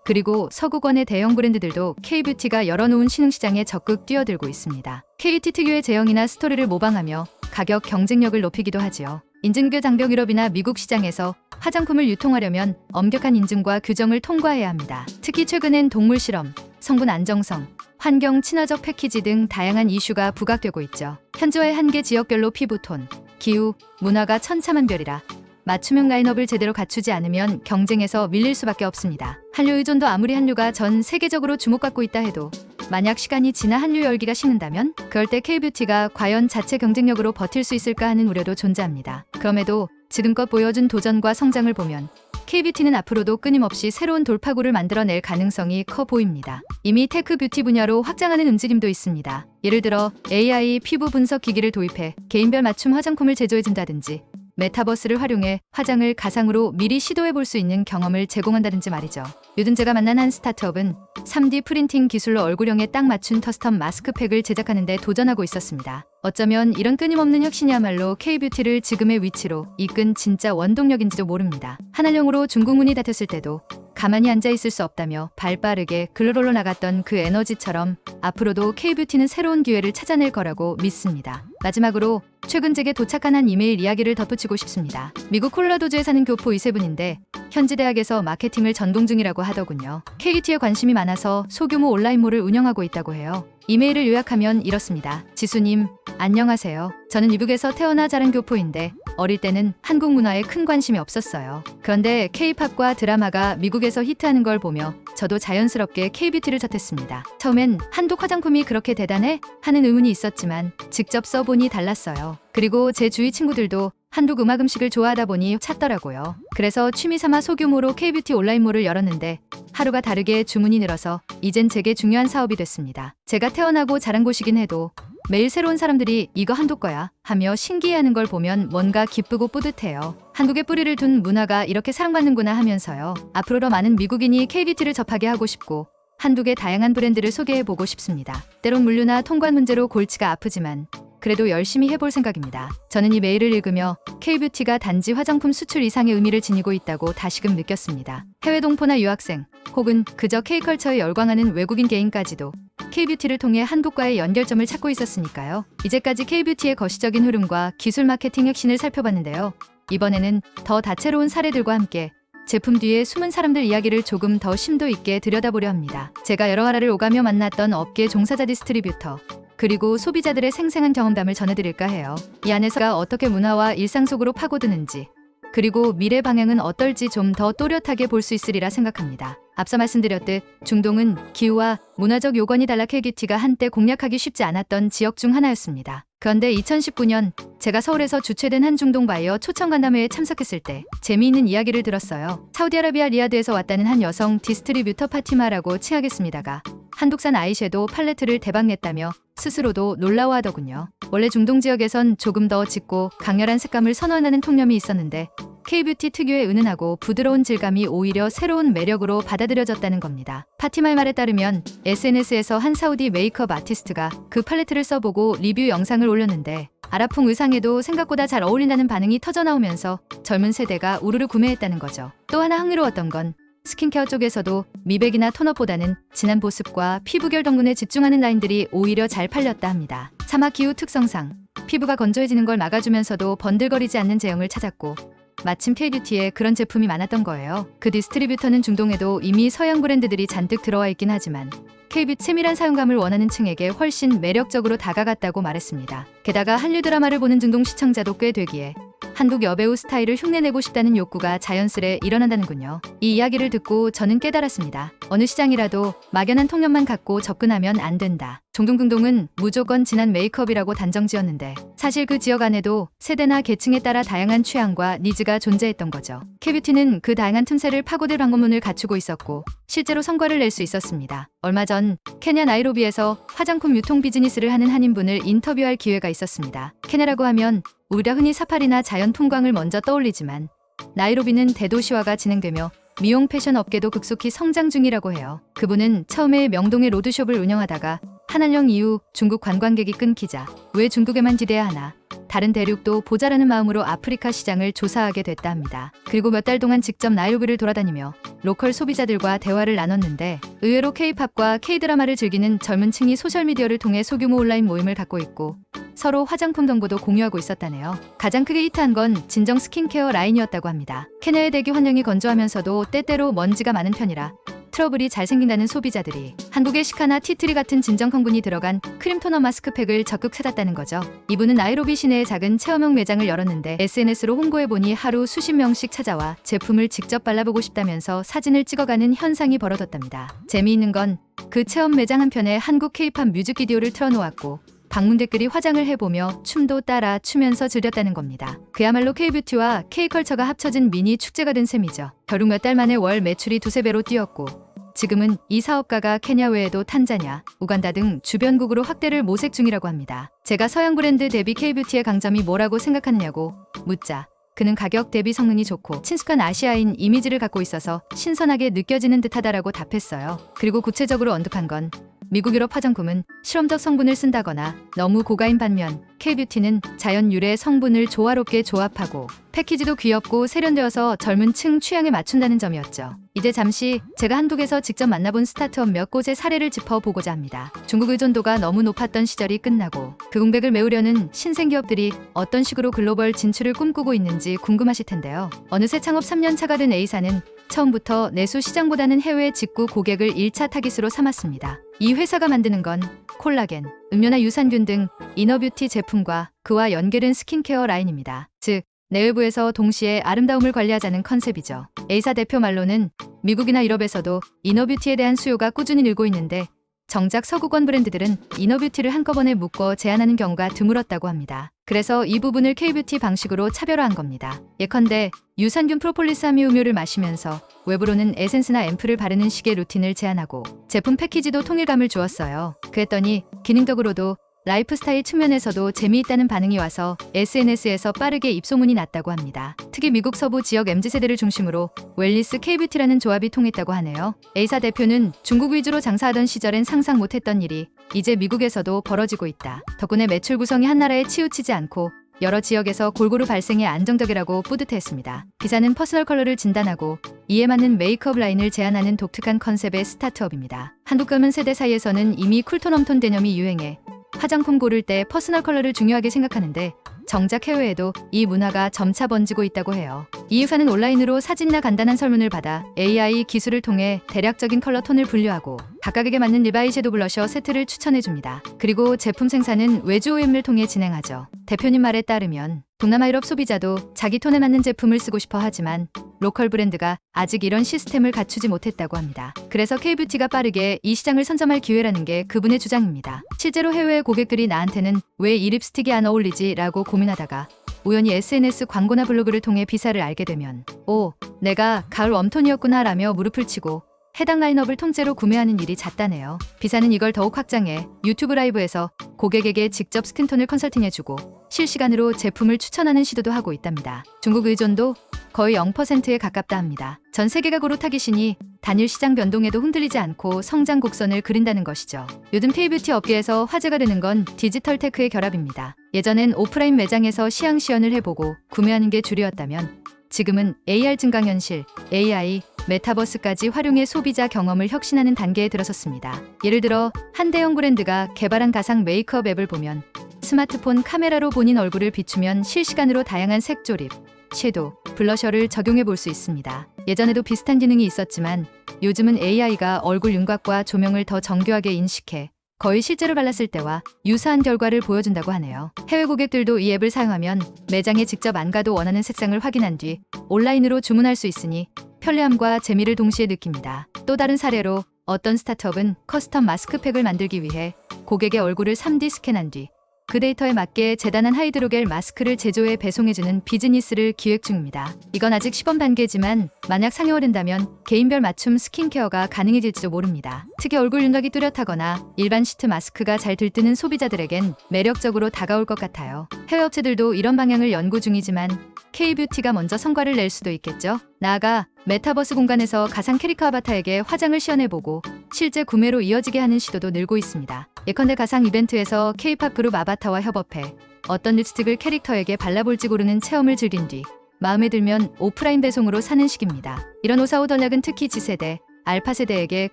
그리고 서구권의 대형 브랜드들도 K뷰티가 열어놓은 신흥시장에 적극 뛰어들고 있습니다. K뷰티 특유의 제형이나 스토리를 모방하며 가격 경쟁력을 높이기도 하지요. 인증규 장벽 유럽이나 미국 시장에서 화장품을 유통하려면 엄격한 인증과 규정을 통과해야 합니다. 특히 최근엔 동물 실험, 성분 안정성, 환경 친화적 패키지 등 다양한 이슈가 부각되고 있죠. 현지화의 한계 지역별로 피부톤, 기후, 문화가 천차만별이라 맞춤형 라인업을 제대로 갖추지 않으면 경쟁에서 밀릴 수밖에 없습니다. 한류 의존도 아무리 한류가 전 세계적으로 주목받고 있다 해도 만약 시간이 지나 한류 열기가 식는다면 그럴 때 K뷰티가 과연 자체 경쟁력으로 버틸 수 있을까 하는 우려도 존재합니다. 그럼에도 지금껏 보여준 도전과 성장을 보면 K뷰티는 앞으로도 끊임없이 새로운 돌파구를 만들어낼 가능성이 커 보입니다. 이미 테크 뷰티 분야로 확장하는 움직임도 있습니다. 예를 들어 AI 피부 분석 기기를 도입해 개인별 맞춤 화장품을 제조해준다든지 메타버스를 활용해 화장을 가상으로 미리 시도해볼 수 있는 경험을 제공한다든지 말이죠. 요즘 제가 만난 한 스타트업은 3D 프린팅 기술로 얼굴형에 딱 맞춘 커스텀 마스크팩을 제작하는 데 도전하고 있었습니다. 어쩌면 이런 끊임없는 혁신이야말로 K뷰티를 지금의 위치로 이끈 진짜 원동력인지도 모릅니다. 하나령으로 중국문이 닫혔을 때도 가만히 앉아있을 수 없다며 발빠르게 글로롤로 나갔던 그 에너지처럼 앞으로도 K뷰티는 새로운 기회를 찾아낼 거라고 믿습니다. 마지막으로 최근 제게 도착한 한 이메일 이야기를 덧붙이고 싶습니다. 미국 콜로라도주에 사는 교포 이세분인데 현지 대학에서 마케팅을 전공 중이라고 하더군요. K뷰티에 관심이 많아서 소규모 온라인몰을 운영하고 있다고 해요. 이메일을 요약하면 이렇습니다. 지수님, 안녕하세요. 저는 미국에서 태어나 자란 교포인데 어릴 때는 한국 문화에 큰 관심이 없었어요. 그런데 K-팝과 드라마가 미국에서 히트하는 걸 보며 저도 자연스럽게 K뷰티를 접했습니다. 처음엔 한독 화장품이 그렇게 대단해? 하는 의문이 있었지만 직접 써보니 달랐어요. 그리고 제 주위 친구들도 한독 음식을 좋아하다 보니 찾더라고요. 그래서 취미삼아 소규모로 K뷰티 온라인몰을 열었는데 하루가 다르게 주문이 늘어서 이젠 제게 중요한 사업이 됐습니다. 제가 태어나고 자란 곳이긴 해도 매일 새로운 사람들이 이거 한독 거야 하며 신기해하는 걸 보면 뭔가 기쁘고 뿌듯해요. 한국에 뿌리를 둔 문화가 이렇게 사랑받는구나 하면서요. 앞으로 더 많은 미국인이 K뷰티를 접하게 하고 싶고 한독의 다양한 브랜드를 소개해보고 싶습니다. 때론 물류나 통관 문제로 골치가 아프지만 그래도 열심히 해볼 생각입니다. 저는 이 메일을 읽으며 K뷰티가 단지 화장품 수출 이상의 의미를 지니고 있다고 다시금 느꼈습니다. 해외 동포나 유학생 혹은 그저 K컬처에 열광하는 외국인 개인까지도 K뷰티를 통해 한국과의 연결점을 찾고 있었으니까요. 이제까지 K뷰티의 거시적인 흐름과 기술 마케팅 혁신을 살펴봤는데요. 이번에는 더 다채로운 사례들과 함께 제품 뒤에 숨은 사람들 이야기를 조금 더 심도 있게 들여다보려 합니다. 제가 여러 나라를 오가며 만났던 업계 종사자 디스트리뷰터 그리고 소비자들의 생생한 경험담을 전해드릴까 해요. 이 안에서가 어떻게 문화와 일상 속으로 파고드는지 그리고 미래 방향은 어떨지 좀 더 또렷하게 볼 수 있으리라 생각합니다. 앞서 말씀드렸듯 중동은 기후와 문화적 요건이 달라 K뷰티가 한때 공략하기 쉽지 않았던 지역 중 하나였습니다. 그런데 2019년 제가 서울에서 주최된 한 중동 바이어 초청 간담회에 참석했을 때 재미있는 이야기를 들었어요. 사우디아라비아 리야드에서 왔다는 한 여성 디스트리뷰터 파티마라고 칭하겠습니다가 한독산 아이섀도우 팔레트를 대박냈다며 스스로도 놀라워하더군요. 원래 중동 지역에선 조금 더 짙고 강렬한 색감을 선호한다는 통념이 있었는데 K뷰티 특유의 은은하고 부드러운 질감이 오히려 새로운 매력으로 받아들여졌다는 겁니다. 파티마의 말에 따르면 SNS에서 한 사우디 메이크업 아티스트가 그 팔레트를 써보고 리뷰 영상을 올렸는데 아랍풍 의상에도 생각보다 잘 어울린다는 반응이 터져나오면서 젊은 세대가 우르르 구매했다는 거죠. 또 하나 흥미로웠던 건 스킨케어 쪽에서도 미백이나 톤업보다는 진한 보습과 피부결 덕분에 집중하는 라인들이 오히려 잘 팔렸다 합니다. 사막 기후 특성상 피부가 건조해지는 걸 막아주면서도 번들거리지 않는 제형을 찾았고 마침 K뷰티에 그런 제품이 많았던 거예요. 그 디스트리뷰터는 중동에도 이미 서양 브랜드들이 잔뜩 들어와 있긴 하지만 K뷰티 세밀한 사용감을 원하는 층에게 훨씬 매력적으로 다가갔다고 말했습니다. 게다가 한류 드라마를 보는 중동 시청자도 꽤 되기에 한국 여배우 스타일을 흉내내고 싶다는 욕구가 자연스레 일어난다는군요. 이 이야기를 듣고 저는 깨달았습니다. 어느 시장이라도 막연한 통념만 갖고 접근하면 안 된다. 중동은 무조건 진한 메이크업이라고 단정지었는데 사실 그 지역 안에도 세대나 계층에 따라 다양한 취향과 니즈가 존재했던 거죠. K뷰티는 그 다양한 틈새를 파고들 방법론을 갖추고 있었고 실제로 성과를 낼 수 있었습니다. 얼마 전 케냐 나이로비에서 화장품 유통 비즈니스를 하는 한인분을 인터뷰할 기회가 있었습니다. 케냐라고 하면 우리가 흔히 사파리나 자연 풍광을 먼저 떠올리지만 나이로비는 대도시화가 진행되며 미용 패션 업계도 급속히 성장 중이라고 해요. 그분은 처음에 명동의 로드숍을 운영하다가 한한령 이후 중국 관광객이 끊기자 왜 중국에만 기대야 하나 다른 대륙도 보자라는 마음으로 아프리카 시장을 조사하게 됐다 합니다. 그리고 몇 달 동안 직접 나이로비를 돌아다니며 로컬 소비자들과 대화를 나눴는데 의외로 K-팝과 K-드라마를 즐기는 젊은 층이 소셜미디어를 통해 소규모 온라인 모임을 갖고 있고 서로 화장품 정보도 공유하고 있었다네요. 가장 크게 히트한 건 진정 스킨케어 라인이었다고 합니다. 케냐의 대기 환경이 건조하면서도 때때로 먼지가 많은 편이라 트러블이 잘 생긴다는 소비자들이 한국의 시카나 티트리 같은 진정 성분이 들어간 크림 토너 마스크팩을 적극 찾았다는 거죠. 이분은 나이로비 시내에 작은 체험형 매장을 열었는데 SNS로 홍보해보니 하루 수십 명씩 찾아와 제품을 직접 발라보고 싶다면서 사진을 찍어가는 현상이 벌어졌답니다. 재미있는 건 그 체험 매장 한편에 한국 K-팝 뮤직비디오를 틀어놓았고 방문객들이 화장을 해보며 춤도 따라 추면서 즐겼다는 겁니다. 그야말로 K뷰티와 K컬처가 합쳐진 미니 축제가 된 셈이죠. 결국 몇 달 만에 월 매출이 두세 배로 뛰었고 지금은 이 사업가가 케냐 외에도 탄자냐, 우간다 등 주변국으로 확대를 모색 중이라고 합니다. 제가 서양 브랜드 대비 K뷰티의 강점이 뭐라고 생각하느냐고 묻자 그는 가격 대비 성능이 좋고 친숙한 아시아인 이미지를 갖고 있어서 신선하게 느껴지는 듯하다라고 답했어요. 그리고 구체적으로 언급한 건 미국 유럽 화장품은 실험적 성분을 쓴다거나 너무 고가인 반면 K뷰티는 자연 유래 성분을 조화롭게 조합하고 패키지도 귀엽고 세련되어서 젊은 층 취향에 맞춘다는 점이었죠. 이제 잠시 제가 한국에서 직접 만나본 스타트업 몇 곳의 사례를 짚어보고자 합니다. 중국 의존도가 너무 높았던 시절이 끝나고 그 공백을 메우려는 신생 기업들이 어떤 식으로 글로벌 진출을 꿈꾸고 있는지 궁금하실 텐데요. 어느새 창업 3년 차가 된 A사는 처음부터 내수 시장보다는 해외 직구 고객을 1차 타깃으로 삼았습니다. 이 회사가 만드는 건 콜라겐, 음료나 유산균 등 이너뷰티 제품과 그와 연계된 스킨케어 라인입니다. 즉, 내외부에서 동시에 아름다움을 관리하자는 컨셉이죠. A사 대표 말로는 미국이나 유럽에서도 이너뷰티에 대한 수요가 꾸준히 늘고 있는데 정작 서구권 브랜드들은 이너뷰티를 한꺼번에 묶어 제안하는 경우가 드물었다고 합니다. 그래서 이 부분을 K뷰티 방식으로 차별화한 겁니다. 예컨대 유산균 프로폴리스 함유 음료를 마시면서 외부로는 에센스나 앰플을 바르는 식의 루틴을 제안하고 제품 패키지도 통일감을 주었어요. 그랬더니 기능적으로도 라이프스타일 측면에서도 재미있다는 반응이 와서 SNS에서 빠르게 입소문이 났다고 합니다. 특히 미국 서부 지역 MZ세대를 중심으로 웰니스 K뷰티라는 조합이 통했다고 하네요. A사 대표는 중국 위주로 장사하던 시절엔 상상 못했던 일이 이제 미국에서도 벌어지고 있다. 덕분에 매출 구성이 한 나라에 치우치지 않고 여러 지역에서 골고루 발생해 안정적이라고 뿌듯해했습니다. 기자는 퍼스널 컬러를 진단하고 이에 맞는 메이크업 라인을 제안하는 독특한 컨셉의 스타트업입니다. 한국 젊은 세대 사이에서는 이미 쿨톤 웜톤 개념이 유행해 화장품 고를 때 퍼스널 컬러를 중요하게 생각하는데 정작 해외에도 이 문화가 점차 번지고 있다고 해요. 이 회사는 온라인으로 사진이나 간단한 설문을 받아 AI 기술을 통해 대략적인 컬러 톤을 분류하고 각각에게 맞는 립 아이섀도우 블러셔 세트를 추천해줍니다. 그리고 제품 생산은 외주 OEM을 통해 진행하죠. 대표님 말에 따르면 동남아 유럽 소비자도 자기 톤에 맞는 제품을 쓰고 싶어 하지만 로컬 브랜드가 아직 이런 시스템을 갖추지 못했다고 합니다. 그래서 K뷰티가 빠르게 이 시장을 선점할 기회라는 게 그분의 주장입니다. 실제로 해외 고객들이 나한테는 왜 이 립스틱이 안 어울리지? 라고 고민하다가 우연히 SNS 광고나 블로그를 통해 비사를 알게 되면 오, 내가 가을 웜톤이었구나 라며 무릎을 치고 해당 라인업을 통째로 구매하는 일이 잦다네요. 비사는 이걸 더욱 확장해 유튜브 라이브에서 고객에게 직접 스킨톤을 컨설팅해주고 실시간으로 제품을 추천하는 시도도 하고 있답니다. 중국 의존도 거의 0%에 가깝다 합니다. 전 세계가 고루 타깃이니 단일 시장 변동에도 흔들리지 않고 성장 곡선을 그린다는 것이죠. 요즘 K뷰티 업계에서 화제가 되는 건 디지털 테크의 결합입니다. 예전엔 오프라인 매장에서 시향시연을 해보고 구매하는 게 주류였다면 지금은 AR 증강현실, AI, 메타버스까지 활용해 소비자 경험을 혁신하는 단계에 들어섰습니다. 예를 들어 한 대형 브랜드가 개발한 가상 메이크업 앱을 보면 스마트폰 카메라로 본인 얼굴을 비추면 실시간으로 다양한 색 조립, 섀도우, 블러셔를 적용해 볼 수 있습니다. 예전에도 비슷한 기능이 있었지만 요즘은 AI가 얼굴 윤곽과 조명을 더 정교하게 인식해 거의 실제로 발랐을 때와 유사한 결과를 보여준다고 하네요. 해외 고객들도 이 앱을 사용하면 매장에 직접 안 가도 원하는 색상을 확인한 뒤 온라인으로 주문할 수 있으니 편리함과 재미를 동시에 느낍니다. 또 다른 사례로 어떤 스타트업은 커스텀 마스크팩을 만들기 위해 고객의 얼굴을 3D 스캔한 뒤 그 데이터에 맞게 재단한 하이드로겔 마스크를 제조해 배송해주는 비즈니스를 기획 중입니다. 이건 아직 시범 단계지만 만약 상용화된다면 개인별 맞춤 스킨케어가 가능해질지도 모릅니다. 특히 얼굴 윤곽이 뚜렷하거나 일반 시트 마스크가 잘 들뜨는 소비자들에겐 매력적으로 다가올 것 같아요. 해외 업체들도 이런 방향을 연구 중이지만 K뷰티가 먼저 성과를 낼 수도 있겠죠. 나아가 메타버스 공간에서 가상 캐릭터 아바타에게 화장을 시연해보고 실제 구매로 이어지게 하는 시도도 늘고 있습니다. 예컨대 가상 이벤트에서 K-팝 그룹 아바타와 협업해 어떤 립스틱을 캐릭터에게 발라볼지 고르는 체험을 즐긴 뒤 마음에 들면 오프라인 배송으로 사는 식입니다. 이런 오사오 전략은 특히 G세대, 알파세대에게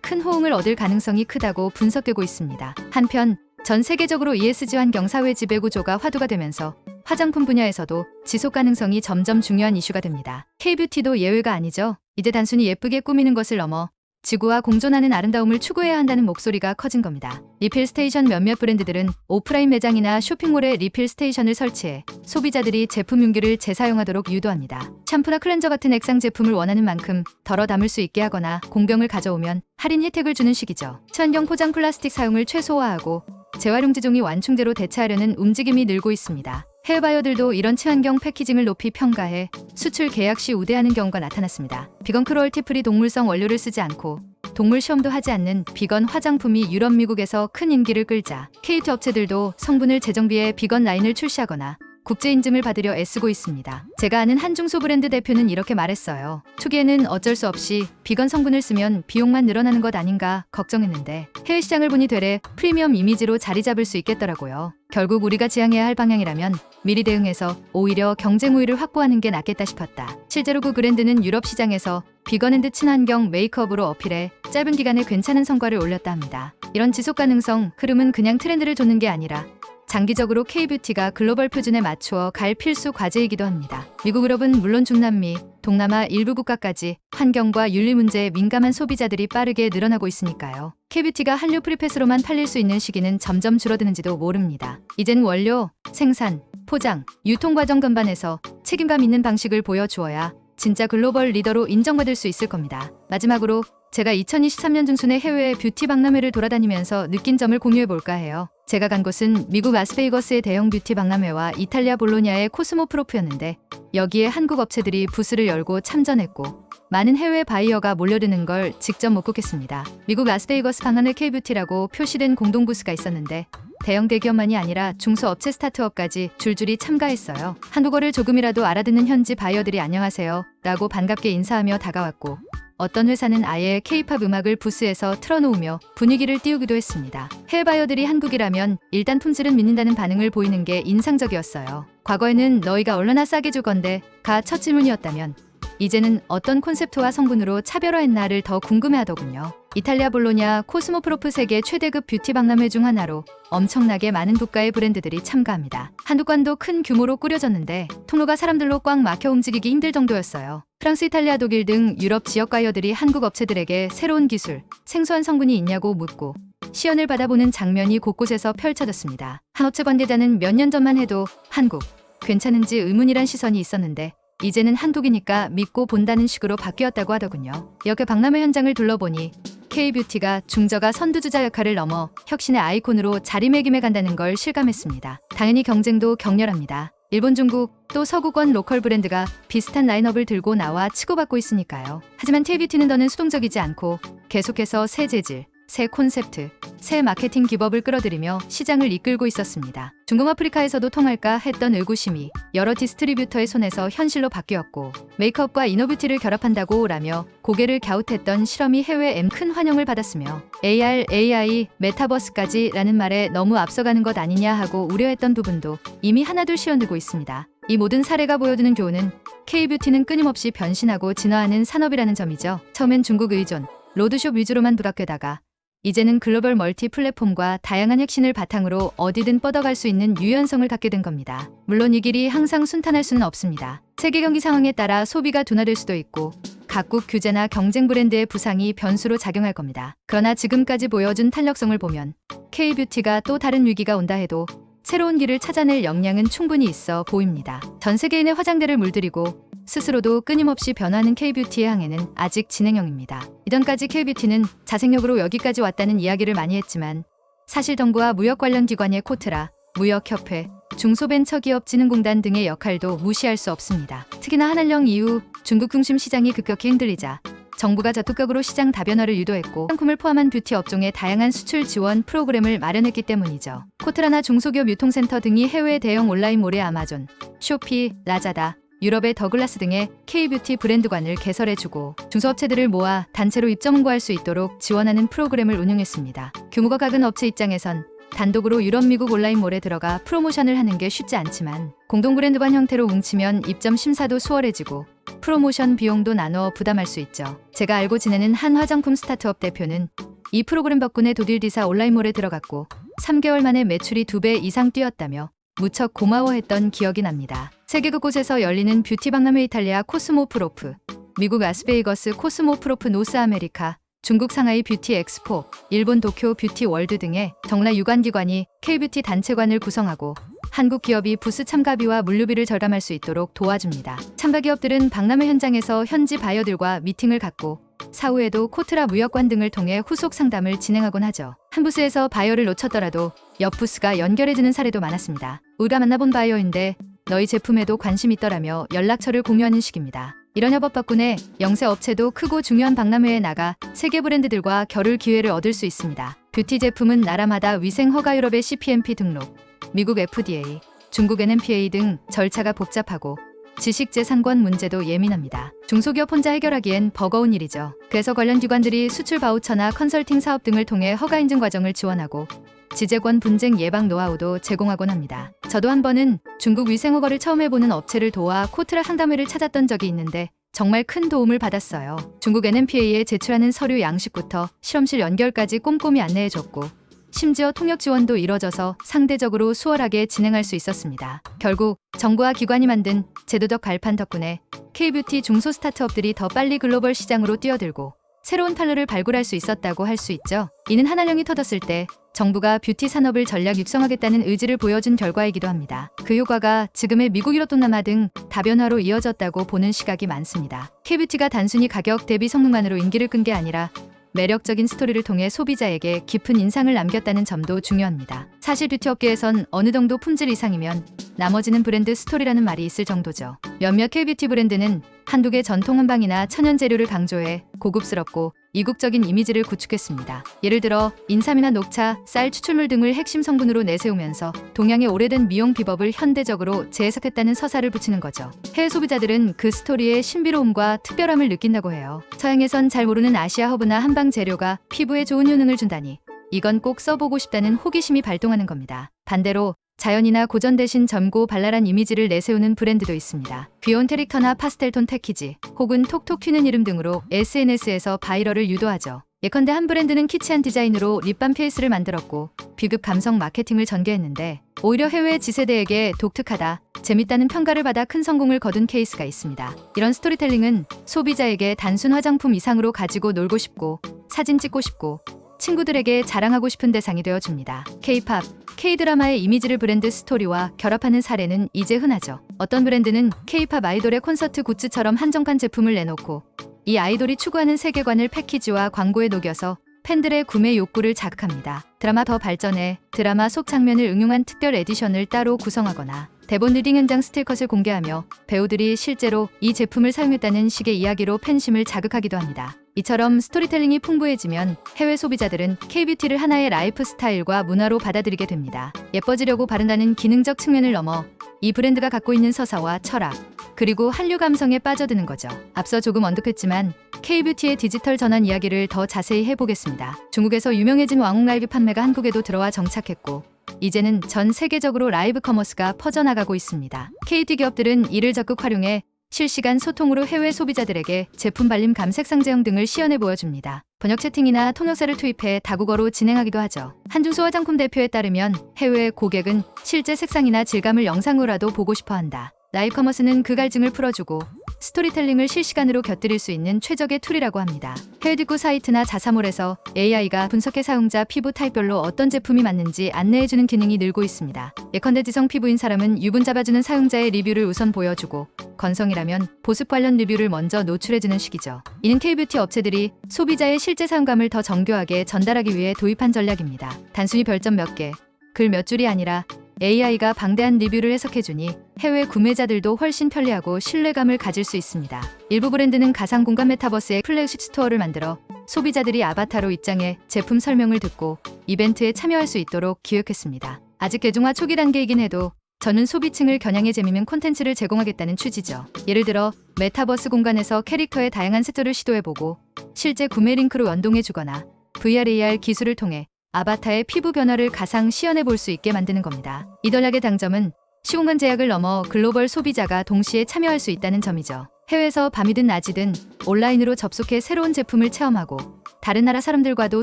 큰 호응을 얻을 가능성이 크다고 분석되고 있습니다. 한편 전 세계적으로 ESG 환경 사회 지배 구조가 화두가 되면서 화장품 분야에서도 지속 가능성이 점점 중요한 이슈가 됩니다. K뷰티도 예외가 아니죠. 이제 단순히 예쁘게 꾸미는 것을 넘어 지구와 공존하는 아름다움을 추구해야 한다는 목소리가 커진 겁니다. 리필 스테이션 몇몇 브랜드들은 오프라인 매장이나 쇼핑몰에 리필 스테이션을 설치해 소비자들이 제품 용기를 재사용하도록 유도합니다. 샴푸나 클렌저 같은 액상 제품을 원하는 만큼 덜어 담을 수 있게 하거나 공병을 가져오면 할인 혜택을 주는 식이죠. 친환경 포장 플라스틱 사용을 최소화하고 재활용지 종이 완충제로 대체하려는 움직임이 늘고 있습니다. 해외 바이어들도 이런 친환경 패키징을 높이 평가해 수출 계약 시 우대하는 경우가 나타났습니다. 비건 크루얼티 프리 동물성 원료를 쓰지 않고 동물 시험도 하지 않는 비건 화장품이 유럽, 미국에서 큰 인기를 끌자 K2 업체들도 성분을 재정비해 비건 라인을 출시하거나 국제 인증을 받으려 애쓰고 있습니다. 제가 아는 한 중소 브랜드 대표는 이렇게 말했어요. 초기에는 어쩔 수 없이 비건 성분을 쓰면 비용만 늘어나는 것 아닌가 걱정했는데 해외 시장을 보니 되레 프리미엄 이미지로 자리 잡을 수 있겠더라고요. 결국 우리가 지향해야 할 방향이라면 미리 대응해서 오히려 경쟁 우위를 확보하는 게 낫겠다 싶었다. 실제로 그 브랜드는 유럽 시장에서 비건앤드 친환경 메이크업으로 어필해 짧은 기간에 괜찮은 성과를 올렸다 합니다. 이런 지속 가능성 흐름은 그냥 트렌드를 좇는 게 아니라 장기적으로 K뷰티가 글로벌 표준에 맞추어 갈 필수 과제이기도 합니다. 미국, 유럽은 물론 중남미, 동남아 일부 국가까지 환경과 윤리 문제에 민감한 소비자들이 빠르게 늘어나고 있으니까요. K뷰티가 한류 프리패스로만 팔릴 수 있는 시기는 점점 줄어드는지도 모릅니다. 이젠 원료, 생산, 포장, 유통 과정 전반에서 책임감 있는 방식을 보여주어야 진짜 글로벌 리더로 인정받을 수 있을 겁니다. 마지막으로 제가 2023년 중순에 해외 뷰티 박람회를 돌아다니면서 느낀 점을 공유해볼까 해요. 제가 간 곳은 미국 라스베이거스의 대형 뷰티 박람회와 이탈리아 볼로냐의 코스모프로프였는데 여기에 한국 업체들이 부스를 열고 참전했고 많은 해외 바이어가 몰려드는 걸 직접 목격했습니다. 미국 라스베이거스 박람회 K뷰티라고 표시된 공동 부스가 있었는데 대형 대기업만이 아니라 중소업체 스타트업까지 줄줄이 참가했어요. 한국어를 조금이라도 알아듣는 현지 바이어들이 안녕하세요 라고 반갑게 인사하며 다가왔고 어떤 회사는 아예 K-팝 음악을 부스에서 틀어놓으며 분위기를 띄우기도 했습니다. 해외 바이어들이 한국이라면 일단 품질은 믿는다는 반응을 보이는 게 인상적이었어요. 과거에는 너희가 얼마나 싸게 줄 건데 가 첫 질문이었다면 이제는 어떤 콘셉트와 성분으로 차별화했나를 더 궁금해하더군요. 이탈리아 볼로냐 코스모프로프 세계 최대급 뷰티 박람회 중 하나로 엄청나게 많은 국가의 브랜드들이 참가합니다. 한두 관도 큰 규모로 꾸려졌는데 통로가 사람들로 꽉 막혀 움직이기 힘들 정도였어요. 프랑스, 이탈리아, 독일 등 유럽 지역 바이어들이 한국 업체들에게 새로운 기술, 생소한 성분이 있냐고 묻고 시연을 받아보는 장면이 곳곳에서 펼쳐졌습니다. 한 업체 관계자는 몇 년 전만 해도 한국, 괜찮은지 의문이란 시선이 있었는데 이제는 한국이니까 믿고 본다는 식으로 바뀌었다고 하더군요. 이렇게 박람회 현장을 둘러보니 K뷰티가 중저가 선두주자 역할을 넘어 혁신의 아이콘으로 자리매김해 간다는 걸 실감했습니다. 당연히 경쟁도 격렬합니다. 일본, 중국, 또 서구권 로컬 브랜드가 비슷한 라인업을 들고 나와 치고받고 있으니까요. 하지만 K뷰티는 더는 수동적이지 않고 계속해서 새 재질, 새 콘셉트, 새 마케팅 기법을 끌어들이며 시장을 이끌고 있었습니다. 중동 아프리카에서도 통할까 했던 의구심이 여러 디스트리뷰터의 손에서 현실로 바뀌었고 메이크업과 이너뷰티를 결합한다고 라며 고개를 갸웃했던 실험이 해외에 큰 환영을 받았으며 AR, AI, 메타버스까지 라는 말에 너무 앞서가는 것 아니냐 하고 우려했던 부분도 이미 하나둘 실현되고 있습니다. 이 모든 사례가 보여주는 교훈은 K뷰티는 끊임없이 변신하고 진화하는 산업이라는 점이죠. 처음엔 중국 의존, 로드숍 위주로만 부각되다가 이제는 글로벌 멀티 플랫폼과 다양한 혁신을 바탕으로 어디든 뻗어갈 수 있는 유연성을 갖게 된 겁니다. 물론 이 길이 항상 순탄할 수는 없습니다. 세계 경기 상황에 따라 소비가 둔화될 수도 있고 각국 규제나 경쟁 브랜드의 부상이 변수로 작용할 겁니다. 그러나 지금까지 보여준 탄력성을 보면 K뷰티가 또 다른 위기가 온다 해도 새로운 길을 찾아낼 역량은 충분히 있어 보입니다. 전 세계인의 화장대를 물들이고 스스로도 끊임없이 변화하는 K뷰티의 항해는 아직 진행형입니다. 이전까지 K뷰티는 자생력으로 여기까지 왔다는 이야기를 많이 했지만 사실 정부와 무역 관련 기관의 코트라, 무역협회, 중소벤처기업진흥공단 등의 역할도 무시할 수 없습니다. 특히나 한한령 이후 중국 중심 시장이 급격히 흔들리자 정부가 적극적으로 시장 다변화를 유도했고 상품을 포함한 뷰티 업종의 다양한 수출 지원 프로그램을 마련했기 때문이죠. 코트라나 중소기업 유통센터 등이 해외 대형 온라인몰의 아마존, 쇼피, 라자다, 유럽의 더글라스 등의 K뷰티 브랜드관을 개설해주고 중소업체들을 모아 단체로 입점 홍보할 수 있도록 지원하는 프로그램을 운영했습니다. 규모가 작은 업체 입장에선 단독으로 유럽, 미국 온라인몰에 들어가 프로모션을 하는 게 쉽지 않지만 공동 브랜드관 형태로 뭉치면 입점 심사도 수월해지고 프로모션 비용도 나눠 부담할 수 있죠. 제가 알고 지내는 한 화장품 스타트업 대표는 이 프로그램 덕분에 도딜디사 온라인몰에 들어갔고 3개월 만에 매출이 2배 이상 뛰었다며 무척 고마워했던 기억이 납니다. 세계 곳곳에서 열리는 뷰티 박람회 이탈리아 코스모프로프, 미국 라스베이거스 코스모프로프 노스 아메리카, 중국 상하이 뷰티 엑스포, 일본 도쿄 뷰티 월드 등의 정라 유관기관이 K뷰티 단체관을 구성하고 한국 기업이 부스 참가비와 물류비를 절감할 수 있도록 도와줍니다. 참가 기업들은 박람회 현장에서 현지 바이어들과 미팅을 갖고 사후에도 코트라 무역관 등을 통해 후속 상담을 진행하곤 하죠. 한 부스에서 바이어를 놓쳤더라도 옆 부스가 연결해지는 사례도 많았습니다. 우리가 만나본 바이어인데 너희 제품에도 관심 있더라며 연락처를 공유하는 식입니다. 이런 협업 덕분에 영세 업체도 크고 중요한 박람회에 나가 세계 브랜드들과 겨룰 기회를 얻을 수 있습니다. 뷰티 제품은 나라마다 위생 허가, 유럽의 CPMP 등록, 미국 FDA, 중국 NMPA 등 절차가 복잡하고 지식재산권 문제도 예민합니다. 중소기업 혼자 해결하기엔 버거운 일이죠. 그래서 관련 기관들이 수출 바우처나 컨설팅 사업 등을 통해 허가 인증 과정을 지원하고 지재권 분쟁 예방 노하우도 제공하곤 합니다. 저도 한 번은 중국 위생 허가를 처음 해보는 업체를 도와 코트라 상담회를 찾았던 적이 있는데 정말 큰 도움을 받았어요. 중국 NMPA에 제출하는 서류 양식부터 실험실 연결까지 꼼꼼히 안내해줬고 심지어 통역 지원도 이뤄져서 상대적으로 수월하게 진행할 수 있었습니다. 결국 정부와 기관이 만든 제도적 발판 덕분에 K뷰티 중소 스타트업들이 더 빨리 글로벌 시장으로 뛰어들고 새로운 판로를 발굴할 수 있었다고 할 수 있죠. 이는 한한령이 터졌을 때 정부가 뷰티 산업을 전략 육성하겠다는 의지를 보여준 결과이기도 합니다. 그 효과가 지금의 미국, 유럽, 동남아 등 다변화로 이어졌다고 보는 시각이 많습니다. K뷰티가 단순히 가격 대비 성능만으로 인기를 끈 게 아니라 매력적인 스토리를 통해 소비자에게 깊은 인상을 남겼다는 점도 중요합니다. 사실 뷰티 업계에선 어느 정도 품질 이상이면 나머지는 브랜드 스토리라는 말이 있을 정도죠. 몇몇 K뷰티 브랜드는 한두 개 전통 한방이나 천연 재료를 강조해 고급스럽고 이국적인 이미지를 구축했습니다. 예를 들어 인삼이나 녹차, 쌀 추출물 등을 핵심 성분으로 내세우면서 동양의 오래된 미용 비법을 현대적으로 재해석했다는 서사를 붙이는 거죠. 해외 소비자들은 그 스토리의 신비로움과 특별함을 느낀다고 해요. 서양에선 잘 모르는 아시아 허브나 한방 재료가 피부에 좋은 효능을 준다니 이건 꼭 써보고 싶다는 호기심이 발동하는 겁니다. 반대로 자연이나 고전 대신 젊고 발랄한 이미지를 내세우는 브랜드도 있습니다. 귀여운 캐릭터나 파스텔톤 패키지 혹은 톡톡 튀는 이름 등으로 SNS에서 바이럴을 유도하죠. 예컨대 한 브랜드는 키치한 디자인으로 립밤 케이스를 만들었고 비급 감성 마케팅을 전개했는데 오히려 해외 지세대에게 독특하다, 재밌다는 평가를 받아 큰 성공을 거둔 케이스가 있습니다. 이런 스토리텔링은 소비자에게 단순 화장품 이상으로 가지고 놀고 싶고 사진 찍고 싶고 친구들에게 자랑하고 싶은 대상이 되어줍니다. K-팝, K-드라마의 이미지를 브랜드 스토리와 결합하는 사례는 이제 흔하죠. 어떤 브랜드는 K-팝 아이돌의 콘서트 굿즈처럼 한정판 제품을 내놓고 이 아이돌이 추구하는 세계관을 패키지와 광고에 녹여서 팬들의 구매 욕구를 자극합니다. 드라마 더 발전해 드라마 속 장면을 응용한 특별 에디션을 따로 구성하거나 대본 리딩 현장 스틸컷을 공개하며 배우들이 실제로 이 제품을 사용했다는 식의 이야기로 팬심을 자극하기도 합니다. 이처럼 스토리텔링이 풍부해지면 해외 소비자들은 K뷰티를 하나의 라이프 스타일과 문화로 받아들이게 됩니다. 예뻐지려고 바른다는 기능적 측면을 넘어 이 브랜드가 갖고 있는 서사와 철학, 그리고 한류 감성에 빠져드는 거죠. 앞서 조금 언급했지만 K뷰티의 디지털 전환 이야기를 더 자세히 해보겠습니다. 중국에서 유명해진 왕홍 라이브 판매가 한국에도 들어와 정착했고 이제는 전 세계적으로 라이브 커머스가 퍼져나가고 있습니다. KT 기업들은 이를 적극 활용해 실시간 소통으로 해외 소비자들에게 제품 발림 감색 상제형 등을 시연해 보여줍니다. 번역 채팅이나 통역사를 투입해 다국어로 진행하기도 하죠. 한중소 화장품 대표에 따르면 해외 고객은 실제 색상이나 질감을 영상으로라도 보고 싶어한다. 라이브 커머스는 그 갈증을 풀어주고 스토리텔링을 실시간으로 곁들일 수 있는 최적의 툴이라고 합니다. 해외 뒷구 사이트나 자사몰에서 AI가 분석해 사용자 피부 타입별로 어떤 제품이 맞는지 안내해주는 기능이 늘고 있습니다. 예컨대 지성 피부인 사람은 유분 잡아주는 사용자의 리뷰를 우선 보여주고 건성이라면 보습 관련 리뷰를 먼저 노출해주는 식이죠. 이는 K뷰티 업체들이 소비자의 실제 사용감을 더 정교하게 전달하기 위해 도입한 전략입니다. 단순히 별점 몇 개, 글 몇 줄이 아니라 AI가 방대한 리뷰를 해석해주니 해외 구매자들도 훨씬 편리하고 신뢰감을 가질 수 있습니다. 일부 브랜드는 가상 공간 메타버스의 플래그십 스토어를 만들어 소비자들이 아바타로 입장해 제품 설명을 듣고 이벤트에 참여할 수 있도록 기획했습니다. 아직 개종화 초기 단계이긴 해도 저는 소비층을 겨냥해 재미있는 콘텐츠를 제공하겠다는 취지죠. 예를 들어 메타버스 공간에서 캐릭터의 다양한 세트를 시도해보고 실제 구매 링크로 연동해주거나 VR, AR 기술을 통해 아바타의 피부 변화를 가상 시연해 볼 수 있게 만드는 겁니다. 이 전략의 장점은 시공간 제약을 넘어 글로벌 소비자가 동시에 참여할 수 있다는 점이죠. 해외에서 밤이든 낮이든 온라인으로 접속해 새로운 제품을 체험하고 다른 나라 사람들과도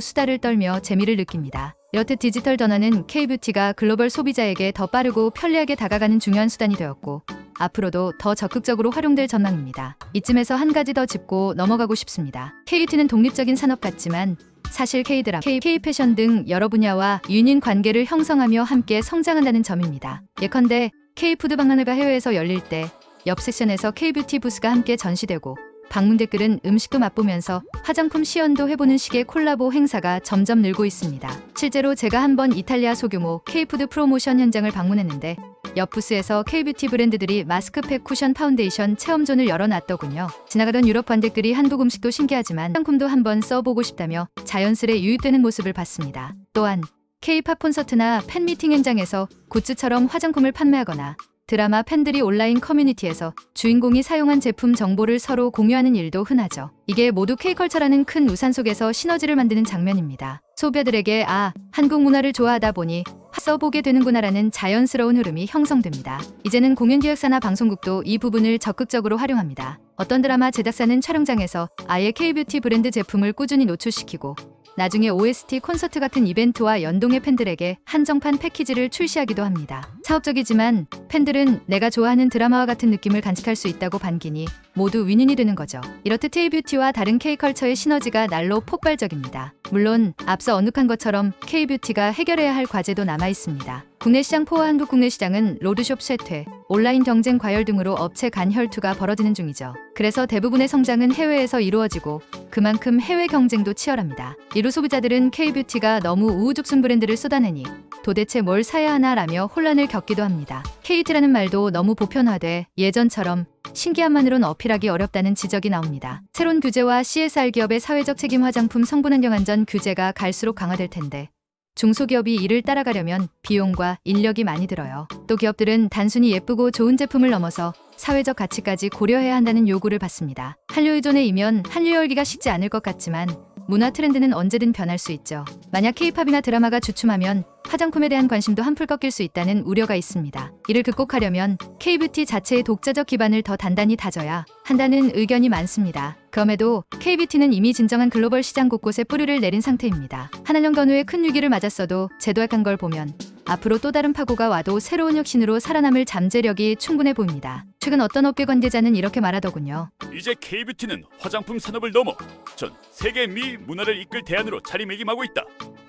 수다를 떨며 재미를 느낍니다. 이렇듯 디지털 전환은 K뷰티가 글로벌 소비자에게 더 빠르고 편리하게 다가가는 중요한 수단이 되었고 앞으로도 더 적극적으로 활용될 전망입니다. 이쯤에서 한 가지 더 짚고 넘어가고 싶습니다. K뷰티는 독립적인 산업 같지만 사실 K드라마, K패션 등 여러 분야와 유인 관계를 형성하며 함께 성장한다는 점입니다. 예컨대 K푸드 박람회가 해외에서 열릴 때 옆 섹션에서 K뷰티 부스가 함께 전시되고 방문 댓글은 음식도 맛보면서 화장품 시연도 해보는 식의 콜라보 행사가 점점 늘고 있습니다. 실제로 제가 한번 이탈리아 소규모 K푸드 프로모션 현장을 방문했는데 옆 부스에서 K뷰티 브랜드들이 마스크팩, 쿠션, 파운데이션 체험존을 열어놨더군요. 지나가던 유럽 관객들이 한국 음식도 신기하지만 화장품도 한번 써보고 싶다며 자연스레 유입되는 모습을 봤습니다. 또한 K-팝 콘서트나 팬미팅 현장에서 굿즈처럼 화장품을 판매하거나 드라마 팬들이 온라인 커뮤니티에서 주인공이 사용한 제품 정보를 서로 공유하는 일도 흔하죠. 이게 모두 K컬처라는 큰 우산 속에서 시너지를 만드는 장면입니다. 소비자들에게 한국 문화를 좋아하다 보니 써보게 되는구나라는 자연스러운 흐름이 형성됩니다. 이제는 공연기획사나 방송국도 이 부분을 적극적으로 활용합니다. 어떤 드라마 제작사는 촬영장에서 아예 K뷰티 브랜드 제품을 꾸준히 노출시키고 나중에 OST 콘서트 같은 이벤트와 연동해 팬들에게 한정판 패키지를 출시하기도 합니다. 사업적이지만 팬들은 내가 좋아하는 드라마와 같은 느낌을 간직할 수 있다고 반기니 모두 윈윈이 되는 거죠. 이렇듯 K뷰티와 다른 K컬처의 시너지가 날로 폭발적입니다. 물론 앞서 언급한 것처럼 K뷰티가 해결해야 할 과제도 남아 있습니다. 국내 시장 포화 한국 국내 시장은 로드숍 쇠퇴, 온라인 경쟁 과열 등으로 업체 간 혈투가 벌어지는 중이죠. 그래서 대부분의 성장은 해외에서 이루어지고 그만큼 해외 경쟁도 치열합니다. 이루 소비자들은 K뷰티가 너무 우후죽순 브랜드를 쏟아내니 도대체 뭘 사야 하나라며 혼란을 겪기도 합니다. KT라는 말도 너무 보편화돼 예전처럼 신기함만으론 어필하기 어렵다는 지적이 나옵니다. 새로운 규제와 CSR 기업의 사회적 책임 화장품 성분 환경 안전 규제가 갈수록 강화될 텐데 중소기업이 이를 따라가려면 비용과 인력이 많이 들어요. 또 기업들은 단순히 예쁘고 좋은 제품을 넘어서 사회적 가치까지 고려해야 한다는 요구를 받습니다. 한류 의존에 이면 한류 열기가 식지 않을 것 같지만 문화 트렌드는 언제든 변할 수 있죠. 만약 K-팝이나 드라마가 주춤하면 화장품에 대한 관심도 한풀 꺾일 수 있다는 우려가 있습니다. 이를 극복하려면 K뷰티 자체의 독자적 기반을 더 단단히 다져야 한다는 의견이 많습니다. 그럼에도 K뷰티는 이미 진정한 글로벌 시장 곳곳에 뿌리를 내린 상태입니다. 한한령 건후의 큰 위기를 맞았어도 제도약한 걸 보면 앞으로 또 다른 파고가 와도 새로운 혁신으로 살아남을 잠재력이 충분해 보입니다. 최근 어떤 업계 관계자는 이렇게 말하더군요. 이제 K뷰티는 화장품 산업을 넘어 전 세계 미 문화를 이끌 대안으로 자리매김하고 있다.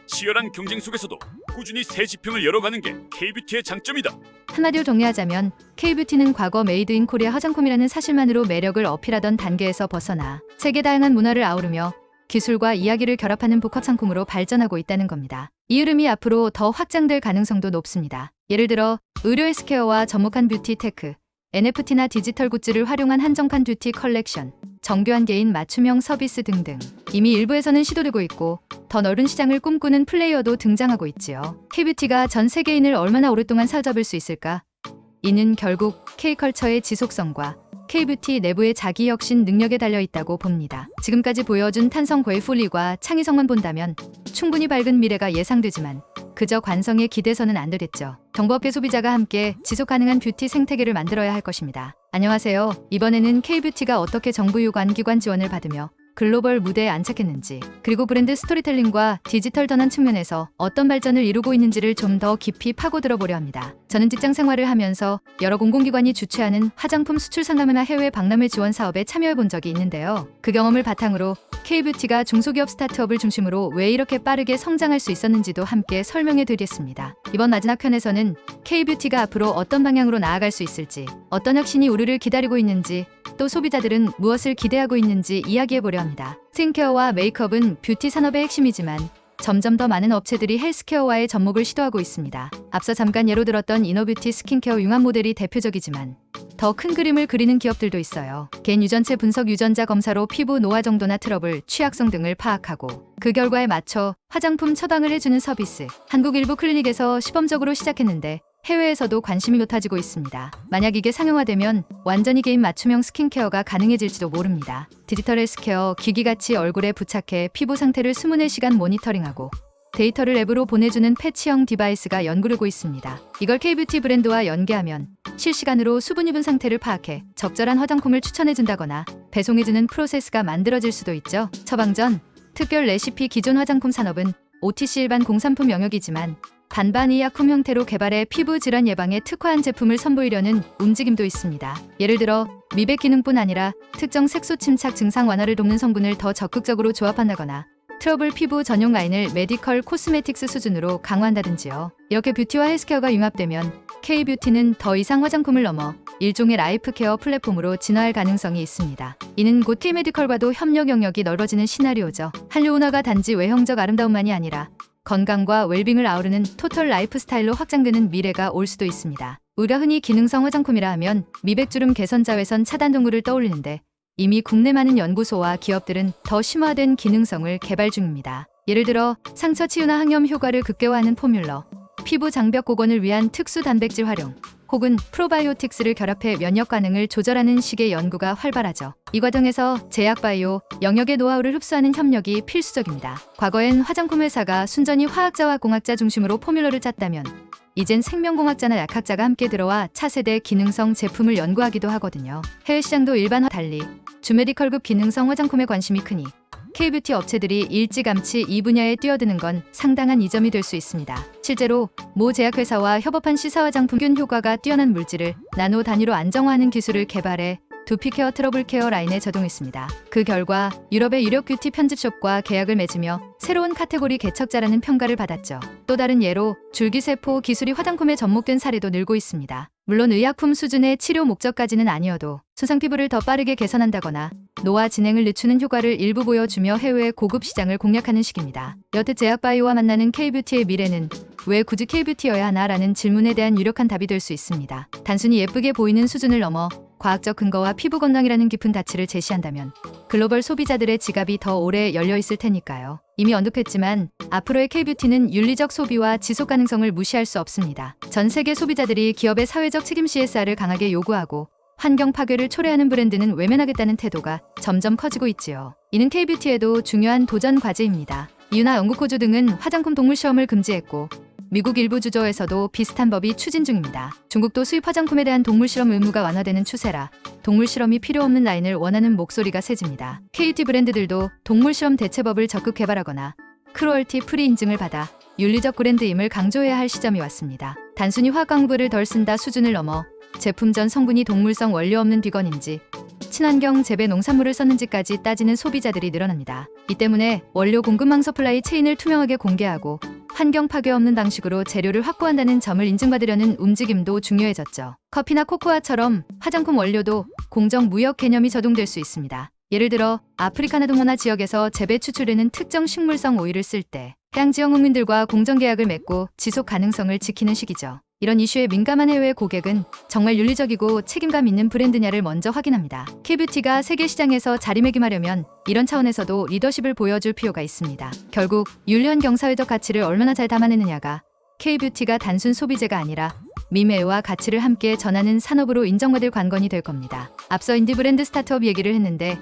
치열한 경쟁 속에서도 꾸준히 새 지평을 열어가는 게 K뷰티의 장점이다. 한마디로 정리하자면 K뷰티는 과거 메이드 인 코리아 화장품이라는 사실만으로 매력을 어필하던 단계에서 벗어나 세계 다양한 문화를 아우르며 기술과 이야기를 결합하는 복합 상품으로 발전하고 있다는 겁니다. 이 흐름이 앞으로 더 확장될 가능성도 높습니다. 예를 들어 의료 헬스케어와 접목한 뷰티 테크, NFT나 디지털 굿즈를 활용한 한정판 뷰티 컬렉션, 정교한 개인 맞춤형 서비스 등등 이미 일부에서는 시도되고 있고 더 넓은 시장을 꿈꾸는 플레이어도 등장하고 있지요. K뷰티가 전 세계인을 얼마나 오랫동안 사로잡을 수 있을까? 이는 결국 K컬처의 지속성과 K뷰티 내부의 자기 혁신 능력에 달려있다고 봅니다. 지금까지 보여준 탄성 괴풀리과 창의성만 본다면 충분히 밝은 미래가 예상되지만 그저 관성에 기대서는 안 되겠죠. 정보업계 소비자가 함께 지속 가능한 뷰티 생태계를 만들어야 할 것입니다. 안녕하세요. 이번에는 K뷰티가 어떻게 정부 유관 기관 지원을 받으며 글로벌 무대에 안착했는지, 그리고 브랜드 스토리텔링과 디지털 전환 측면에서 어떤 발전을 이루고 있는지를 좀 더 깊이 파고들어 보려 합니다. 저는 직장 생활을 하면서 여러 공공기관이 주최하는 화장품 수출 상담이나 해외 박람회 지원 사업에 참여해 본 적이 있는데요. 그 경험을 바탕으로 K뷰티가 중소기업 스타트업을 중심으로 왜 이렇게 빠르게 성장할 수 있었는지도 함께 설명해 드리겠습니다. 이번 마지막 편에서는 K뷰티가 앞으로 어떤 방향으로 나아갈 수 있을지, 어떤 혁신이 우리를 기다리고 있는지, 또 소비자들은 무엇을 기대하고 있는지 이야기해 보려 합니다. 스킨케어와 메이크업은 뷰티 산업의 핵심이지만 점점 더 많은 업체들이 헬스케어와의 접목을 시도하고 있습니다. 앞서 잠깐 예로 들었던 이너뷰티 스킨케어 융합 모델이 대표적이지만 더 큰 그림을 그리는 기업들도 있어요. 개인 유전체 분석 유전자 검사로 피부 노화 정도나 트러블, 취약성 등을 파악하고 그 결과에 맞춰 화장품 처방을 해주는 서비스. 한국 일부 클리닉에서 시범적으로 시작했는데 해외에서도 관심이 높아지고 있습니다. 만약 이게 상용화되면 완전히 개인 맞춤형 스킨케어가 가능해질지도 모릅니다. 디지털 헬스케어, 기기같이 얼굴에 부착해 피부 상태를 24시간 모니터링하고 데이터를 앱으로 보내주는 패치형 디바이스가 연구되고 있습니다. 이걸 K뷰티 브랜드와 연계하면 실시간으로 수분 유분 상태를 파악해 적절한 화장품을 추천해준다거나 배송해주는 프로세스가 만들어질 수도 있죠. 처방 전, 특별 레시피. 기존 화장품 산업은 OTC 일반 공산품 영역이지만 반반 의약품 형태로 개발해 피부 질환 예방에 특화한 제품을 선보이려는 움직임도 있습니다. 예를 들어 미백 기능뿐 아니라 특정 색소 침착 증상 완화를 돕는 성분을 더 적극적으로 조합한다거나 트러블 피부 전용 라인을 메디컬 코스메틱스 수준으로 강화한다든지요. 이렇게 뷰티와 헬스케어가 융합되면 K뷰티는 더 이상 화장품을 넘어 일종의 라이프 케어 플랫폼으로 진화할 가능성이 있습니다. 이는 곧 K메디컬과도 협력 영역이 넓어지는 시나리오죠. 한류 문화가 단지 외형적 아름다움만이 아니라 건강과 웰빙을 아우르는 토털 라이프 스타일로 확장되는 미래가 올 수도 있습니다. 우리가 흔히 기능성 화장품이라 하면 미백주름 개선 자외선 차단 등구를 떠올리는데 이미 국내 많은 연구소와 기업들은 더 심화된 기능성을 개발 중입니다. 예를 들어 상처 치유나 항염 효과를 극대화하는 포뮬러, 피부 장벽 복원을 위한 특수 단백질 활용, 혹은 프로바이오틱스를 결합해 면역 반응을 조절하는 식의 연구가 활발하죠. 이 과정에서 제약 바이오 영역의 노하우를 흡수하는 협력이 필수적입니다. 과거엔 화장품 회사가 순전히 화학자와 공학자 중심으로 포뮬러를 짰다면 이젠 생명공학자나 약학자가 함께 들어와 차세대 기능성 제품을 연구하기도 하거든요. 해외 시장도 일반화 달리 주메디컬급 기능성 화장품에 관심이 크니 K뷰티 업체들이 일찌감치 이 분야에 뛰어드는 건 상당한 이점이 될 수 있습니다. 실제로 모 제약회사와 협업한 시사 화장품 균 효과가 뛰어난 물질을 나노 단위로 안정화하는 기술을 개발해 두피케어 트러블 케어 라인에 적용했습니다. 그 결과 유럽의 유력 뷰티 편집숍과 계약을 맺으며 새로운 카테고리 개척자라는 평가를 받았죠. 또 다른 예로 줄기세포 기술이 화장품에 접목된 사례도 늘고 있습니다. 물론 의약품 수준의 치료 목적까지는 아니어도 손상 피부를 더 빠르게 개선한다거나 노화 진행을 늦추는 효과를 일부 보여주며 해외의 고급 시장을 공략하는 식입니다. 여튼 제약바이오와 만나는 K뷰티의 미래는 왜 굳이 K뷰티여야 하나라는 질문에 대한 유력한 답이 될 수 있습니다. 단순히 예쁘게 보이는 수준을 넘어 과학적 근거와 피부 건강이라는 깊은 가치를 제시한다면 글로벌 소비자들의 지갑이 더 오래 열려 있을 테니까요. 이미 언급했지만 앞으로의 K뷰티는 윤리적 소비와 지속 가능성을 무시할 수 없습니다. 전 세계 소비자들이 기업의 사회적 책임 CSR을 강하게 요구하고 환경 파괴를 초래하는 브랜드는 외면하겠다는 태도가 점점 커지고 있지요. 이는 K뷰티에도 중요한 도전 과제입니다. 이유나 영국, 호주 등은 화장품 동물 시험을 금지했고 미국 일부 주조에서도 비슷한 법이 추진 중입니다. 중국도 수입 화장품에 대한 동물 실험 의무가 완화되는 추세라 동물 실험이 필요 없는 라인을 원하는 목소리가 세집니다. KT 브랜드들도 동물 실험 대체법을 적극 개발하거나 크루얼티 프리 인증을 받아 윤리적 브랜드임을 강조해야 할 시점이 왔습니다. 단순히 화학 광부를 덜 쓴다 수준을 넘어 제품 전 성분이 동물성 원료 없는 비건인지 친환경 재배 농산물을 썼는지까지 따지는 소비자들이 늘어납니다. 이 때문에 원료 공급망 서플라이 체인을 투명하게 공개하고 환경 파괴 없는 방식으로 재료를 확보한다는 점을 인증받으려는 움직임도 중요해졌죠. 커피나 코코아처럼 화장품 원료도 공정 무역 개념이 적용될 수 있습니다. 예를 들어 아프리카나 동남아 지역에서 재배 추출되는 특정 식물성 오일을 쓸 때 해양 지역 농민들과 공정계약을 맺고 지속 가능성을 지키는 식이죠. 이런 이슈에 민감한 해외 고객은 정말 윤리적이고 책임감 있는 브랜드냐를 먼저 확인합니다. K뷰티가 세계 시장에서 자리매김하려면 이런 차원에서도 리더십을 보여줄 필요가 있습니다. 결국 윤리한 경사회적 가치를 얼마나 잘 담아내느냐가 K뷰티가 단순 소비재가 아니라 미래와 가치를 함께 전하는 산업으로 인정받을 관건이 될 겁니다. 앞서 인디 브랜드 스타트업 얘기를 했는데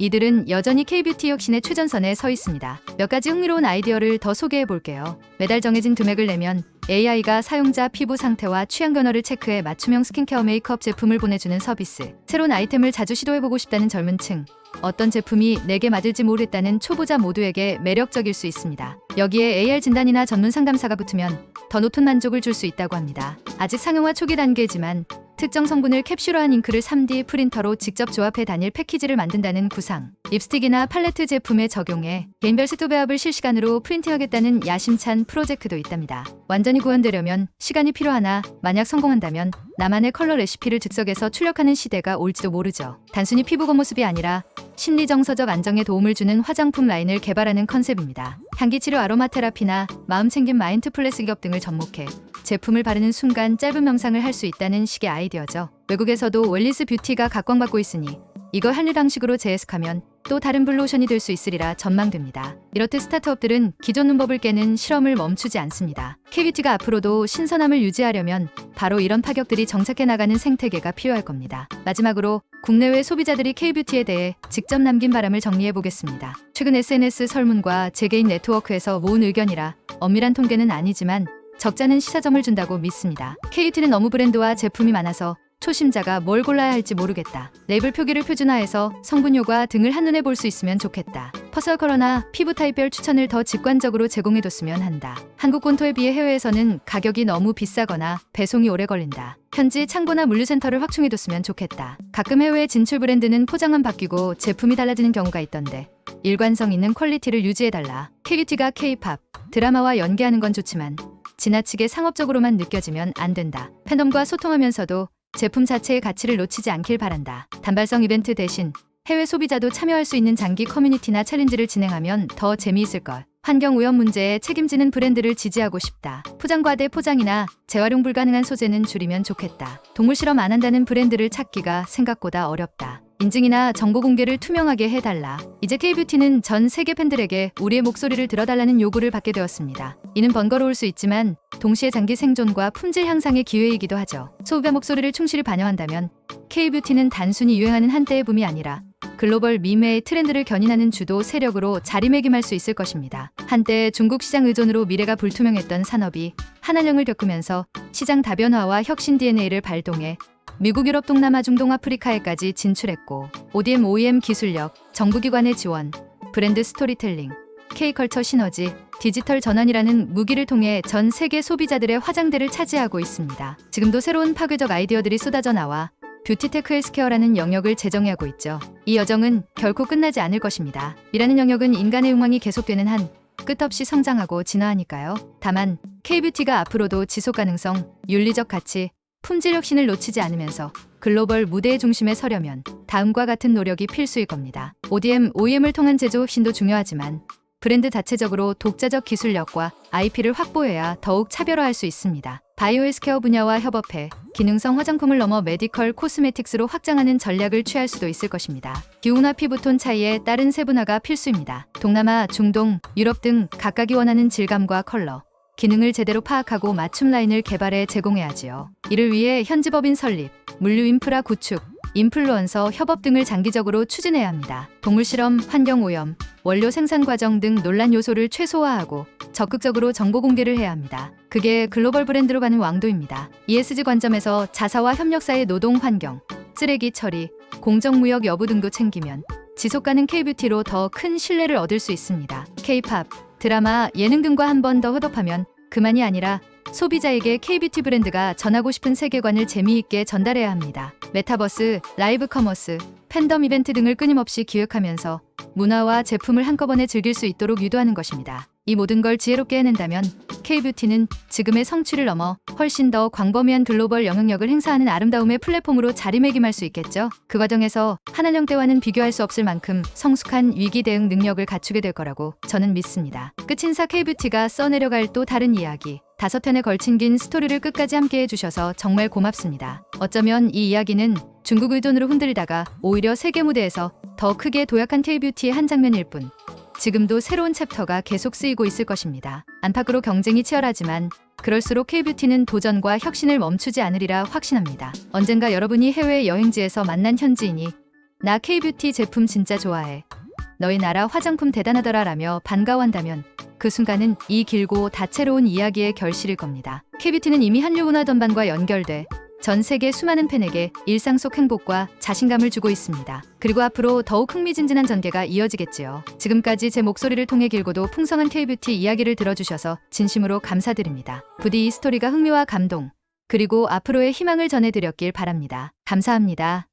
이들은 여전히 K뷰티 혁신의 최전선에 서 있습니다. 몇 가지 흥미로운 아이디어를 더 소개해 볼게요. 매달 정해진 금액을 내면 AI가 사용자 피부 상태와 취향 변화를 체크해 맞춤형 스킨케어 메이크업 제품을 보내주는 서비스. 새로운 아이템을 자주 시도해보고 싶다는 젊은 층, 어떤 제품이 내게 맞을지 모르겠다는 초보자 모두에게 매력적일 수 있습니다. 여기에 AR 진단이나 전문 상담사가 붙으면 더 높은 만족을 줄 수 있다고 합니다. 아직 상용화 초기 단계지만 특정 성분을 캡슐화한 잉크를 3D 프린터로 직접 조합해 단일 패키지를 만든다는 구상, 립스틱이나 팔레트 제품에 적용해 개인별 색조 배합을 실시간으로 프린팅하겠다는 야심찬 프로젝트도 있답니다. 완전히 구현되려면 시간이 필요하나 만약 성공한다면 나만의 컬러 레시피를 즉석에서 출력하는 시대가 올지도 모르죠. 단순히 피부 겉모습이 아니라 심리정서적 안정에 도움을 주는 화장품 라인을 개발하는 컨셉입니다. 향기치료 아로마 테라피나 마음챙김 마인드풀네스 기업 등을 접목해 제품을 바르는 순간 짧은 명상을 할 수 있다는 식의 아이디어죠. 외국에서도 웰리스 뷰티가 각광받고 있으니 이걸 한일 방식으로 재해석하면 또 다른 블루오션이 될 수 있으리라 전망됩니다. 이렇듯 스타트업들은 기존 문법을 깨는 실험을 멈추지 않습니다. K뷰티가 앞으로도 신선함을 유지하려면 바로 이런 파격들이 정착해 나가는 생태계가 필요할 겁니다. 마지막으로 국내외 소비자들이 K뷰티에 대해 직접 남긴 바람을 정리해 보겠습니다. 최근 SNS 설문과 제 개인 네트워크에서 모은 의견이라 엄밀한 통계는 아니지만 적잖은 시사점을 준다고 믿습니다. K뷰티는 너무 브랜드와 제품이 많아서 초심자가 뭘 골라야 할지 모르겠다. 레이블 표기를 표준화해서 성분효과 등을 한눈에 볼 수 있으면 좋겠다. 퍼스널 컬러나 피부 타입별 추천을 더 직관적으로 제공해뒀으면 한다. 한국 본토에 비해 해외에서는 가격이 너무 비싸거나 배송이 오래 걸린다. 현지 창고나 물류센터를 확충해뒀으면 좋겠다. 가끔 해외 진출 브랜드는 포장만 바뀌고 제품이 달라지는 경우가 있던데 일관성 있는 퀄리티를 유지해달라. K뷰티가 K-팝, 드라마와 연계하는 건 좋지만 지나치게 상업적으로만 느껴지면 안 된다. 팬덤과 소통하면서도 제품 자체의 가치를 놓치지 않길 바란다. 단발성 이벤트 대신 해외 소비자도 참여할 수 있는 장기 커뮤니티나 챌린지를 진행하면 더 재미있을걸. 환경오염 문제에 책임지는 브랜드를 지지하고 싶다. 포장과대 포장이나 재활용 불가능한 소재는 줄이면 좋겠다. 동물 실험 안 한다는 브랜드를 찾기가 생각보다 어렵다. 인증이나 정보 공개를 투명하게 해달라. 이제 K뷰티는 전 세계 팬들에게 우리의 목소리를 들어달라는 요구를 받게 되었습니다. 이는 번거로울 수 있지만 동시에 장기 생존과 품질 향상의 기회이기도 하죠. 소비자 목소리를 충실히 반영한다면 K뷰티는 단순히 유행하는 한때의 붐이 아니라 글로벌 미매의 트렌드를 견인하는 주도 세력으로 자리매김할 수 있을 것입니다. 한때 중국 시장 의존으로 미래가 불투명했던 산업이 한한령을 겪으면서 시장 다변화와 혁신 DNA를 발동해 미국, 유럽, 동남아, 중동, 아프리카에까지 진출했고 ODM, OEM 기술력, 정부기관의 지원, 브랜드 스토리텔링, K컬처 시너지, 디지털 전환이라는 무기를 통해 전 세계 소비자들의 화장대를 차지하고 있습니다. 지금도 새로운 파괴적 아이디어들이 쏟아져 나와 뷰티테크 헬스케어라는 영역을 재정의하고 있죠. 이 여정은 결코 끝나지 않을 것입니다. 이라는 영역은 인간의 욕망이 계속되는 한 끝없이 성장하고 진화하니까요. 다만 K뷰티가 앞으로도 지속가능성, 윤리적 가치, 품질 혁신을 놓치지 않으면서 글로벌 무대의 중심에 서려면 다음과 같은 노력이 필수일 겁니다. ODM, OEM을 통한 제조 혁신도 중요하지만 브랜드 자체적으로 독자적 기술력과 IP를 확보해야 더욱 차별화할 수 있습니다. 바이오 헬스케어 분야와 협업해 기능성 화장품을 넘어 메디컬 코스메틱스로 확장하는 전략을 취할 수도 있을 것입니다. 기후나 피부톤 차이에 따른 세분화가 필수입니다. 동남아, 중동, 유럽 등 각각이 원하는 질감과 컬러, 기능을 제대로 파악하고 맞춤 라인을 개발해 제공해야지요. 이를 위해 현지 법인 설립, 물류 인프라 구축, 인플루언서 협업 등을 장기적으로 추진해야 합니다. 동물 실험, 환경 오염, 원료 생산 과정 등 논란 요소를 최소화하고 적극적으로 정보 공개를 해야 합니다. 그게 글로벌 브랜드로 가는 왕도입니다. ESG 관점에서 자사와 협력사의 노동 환경, 쓰레기 처리, 공정무역 여부 등도 챙기면 지속가능 K뷰티로 더 큰 신뢰를 얻을 수 있습니다. K-팝, 드라마, 예능 등과 한 번 더 협업하면 그만이 아니라 소비자에게 K뷰티 브랜드가 전하고 싶은 세계관을 재미있게 전달해야 합니다. 메타버스, 라이브 커머스, 팬덤 이벤트 등을 끊임없이 기획하면서 문화와 제품을 한꺼번에 즐길 수 있도록 유도하는 것입니다. 이 모든 걸 지혜롭게 해낸다면 K뷰티는 지금의 성취를 넘어 훨씬 더 광범위한 글로벌 영향력을 행사하는 아름다움의 플랫폼으로 자리매김할 수 있겠죠. 그 과정에서 한한령 때와는 비교할 수 없을 만큼 성숙한 위기 대응 능력을 갖추게 될 거라고 저는 믿습니다. 끝인사 K뷰티가 써내려갈 또 다른 이야기. 5편에 걸친 긴 스토리를 끝까지 함께 해주셔서 정말 고맙습니다. 어쩌면 이 이야기는 중국 의존으로 흔들리다가 오히려 세계 무대에서 더 크게 도약한 K뷰티의 한 장면일 뿐 지금도 새로운 챕터가 계속 쓰이고 있을 것입니다. 안팎으로 경쟁이 치열하지만 그럴수록 K뷰티는 도전과 혁신을 멈추지 않으리라 확신합니다. 언젠가 여러분이 해외 여행지에서 만난 현지인이 나 K뷰티 제품 진짜 좋아해. 너희 나라 화장품 대단하더라 라며 반가워한다면 그 순간은 이 길고 다채로운 이야기의 결실일 겁니다. K뷰티는 이미 한류 문화 전반과 연결돼 전 세계 수많은 팬에게 일상 속 행복과 자신감을 주고 있습니다. 그리고 앞으로 더욱 흥미진진한 전개가 이어지겠지요. 지금까지 제 목소리를 통해 길고도 풍성한 K뷰티 이야기를 들어주셔서 진심으로 감사드립니다. 부디 이 스토리가 흥미와 감동, 그리고 앞으로의 희망을 전해드렸길 바랍니다. 감사합니다.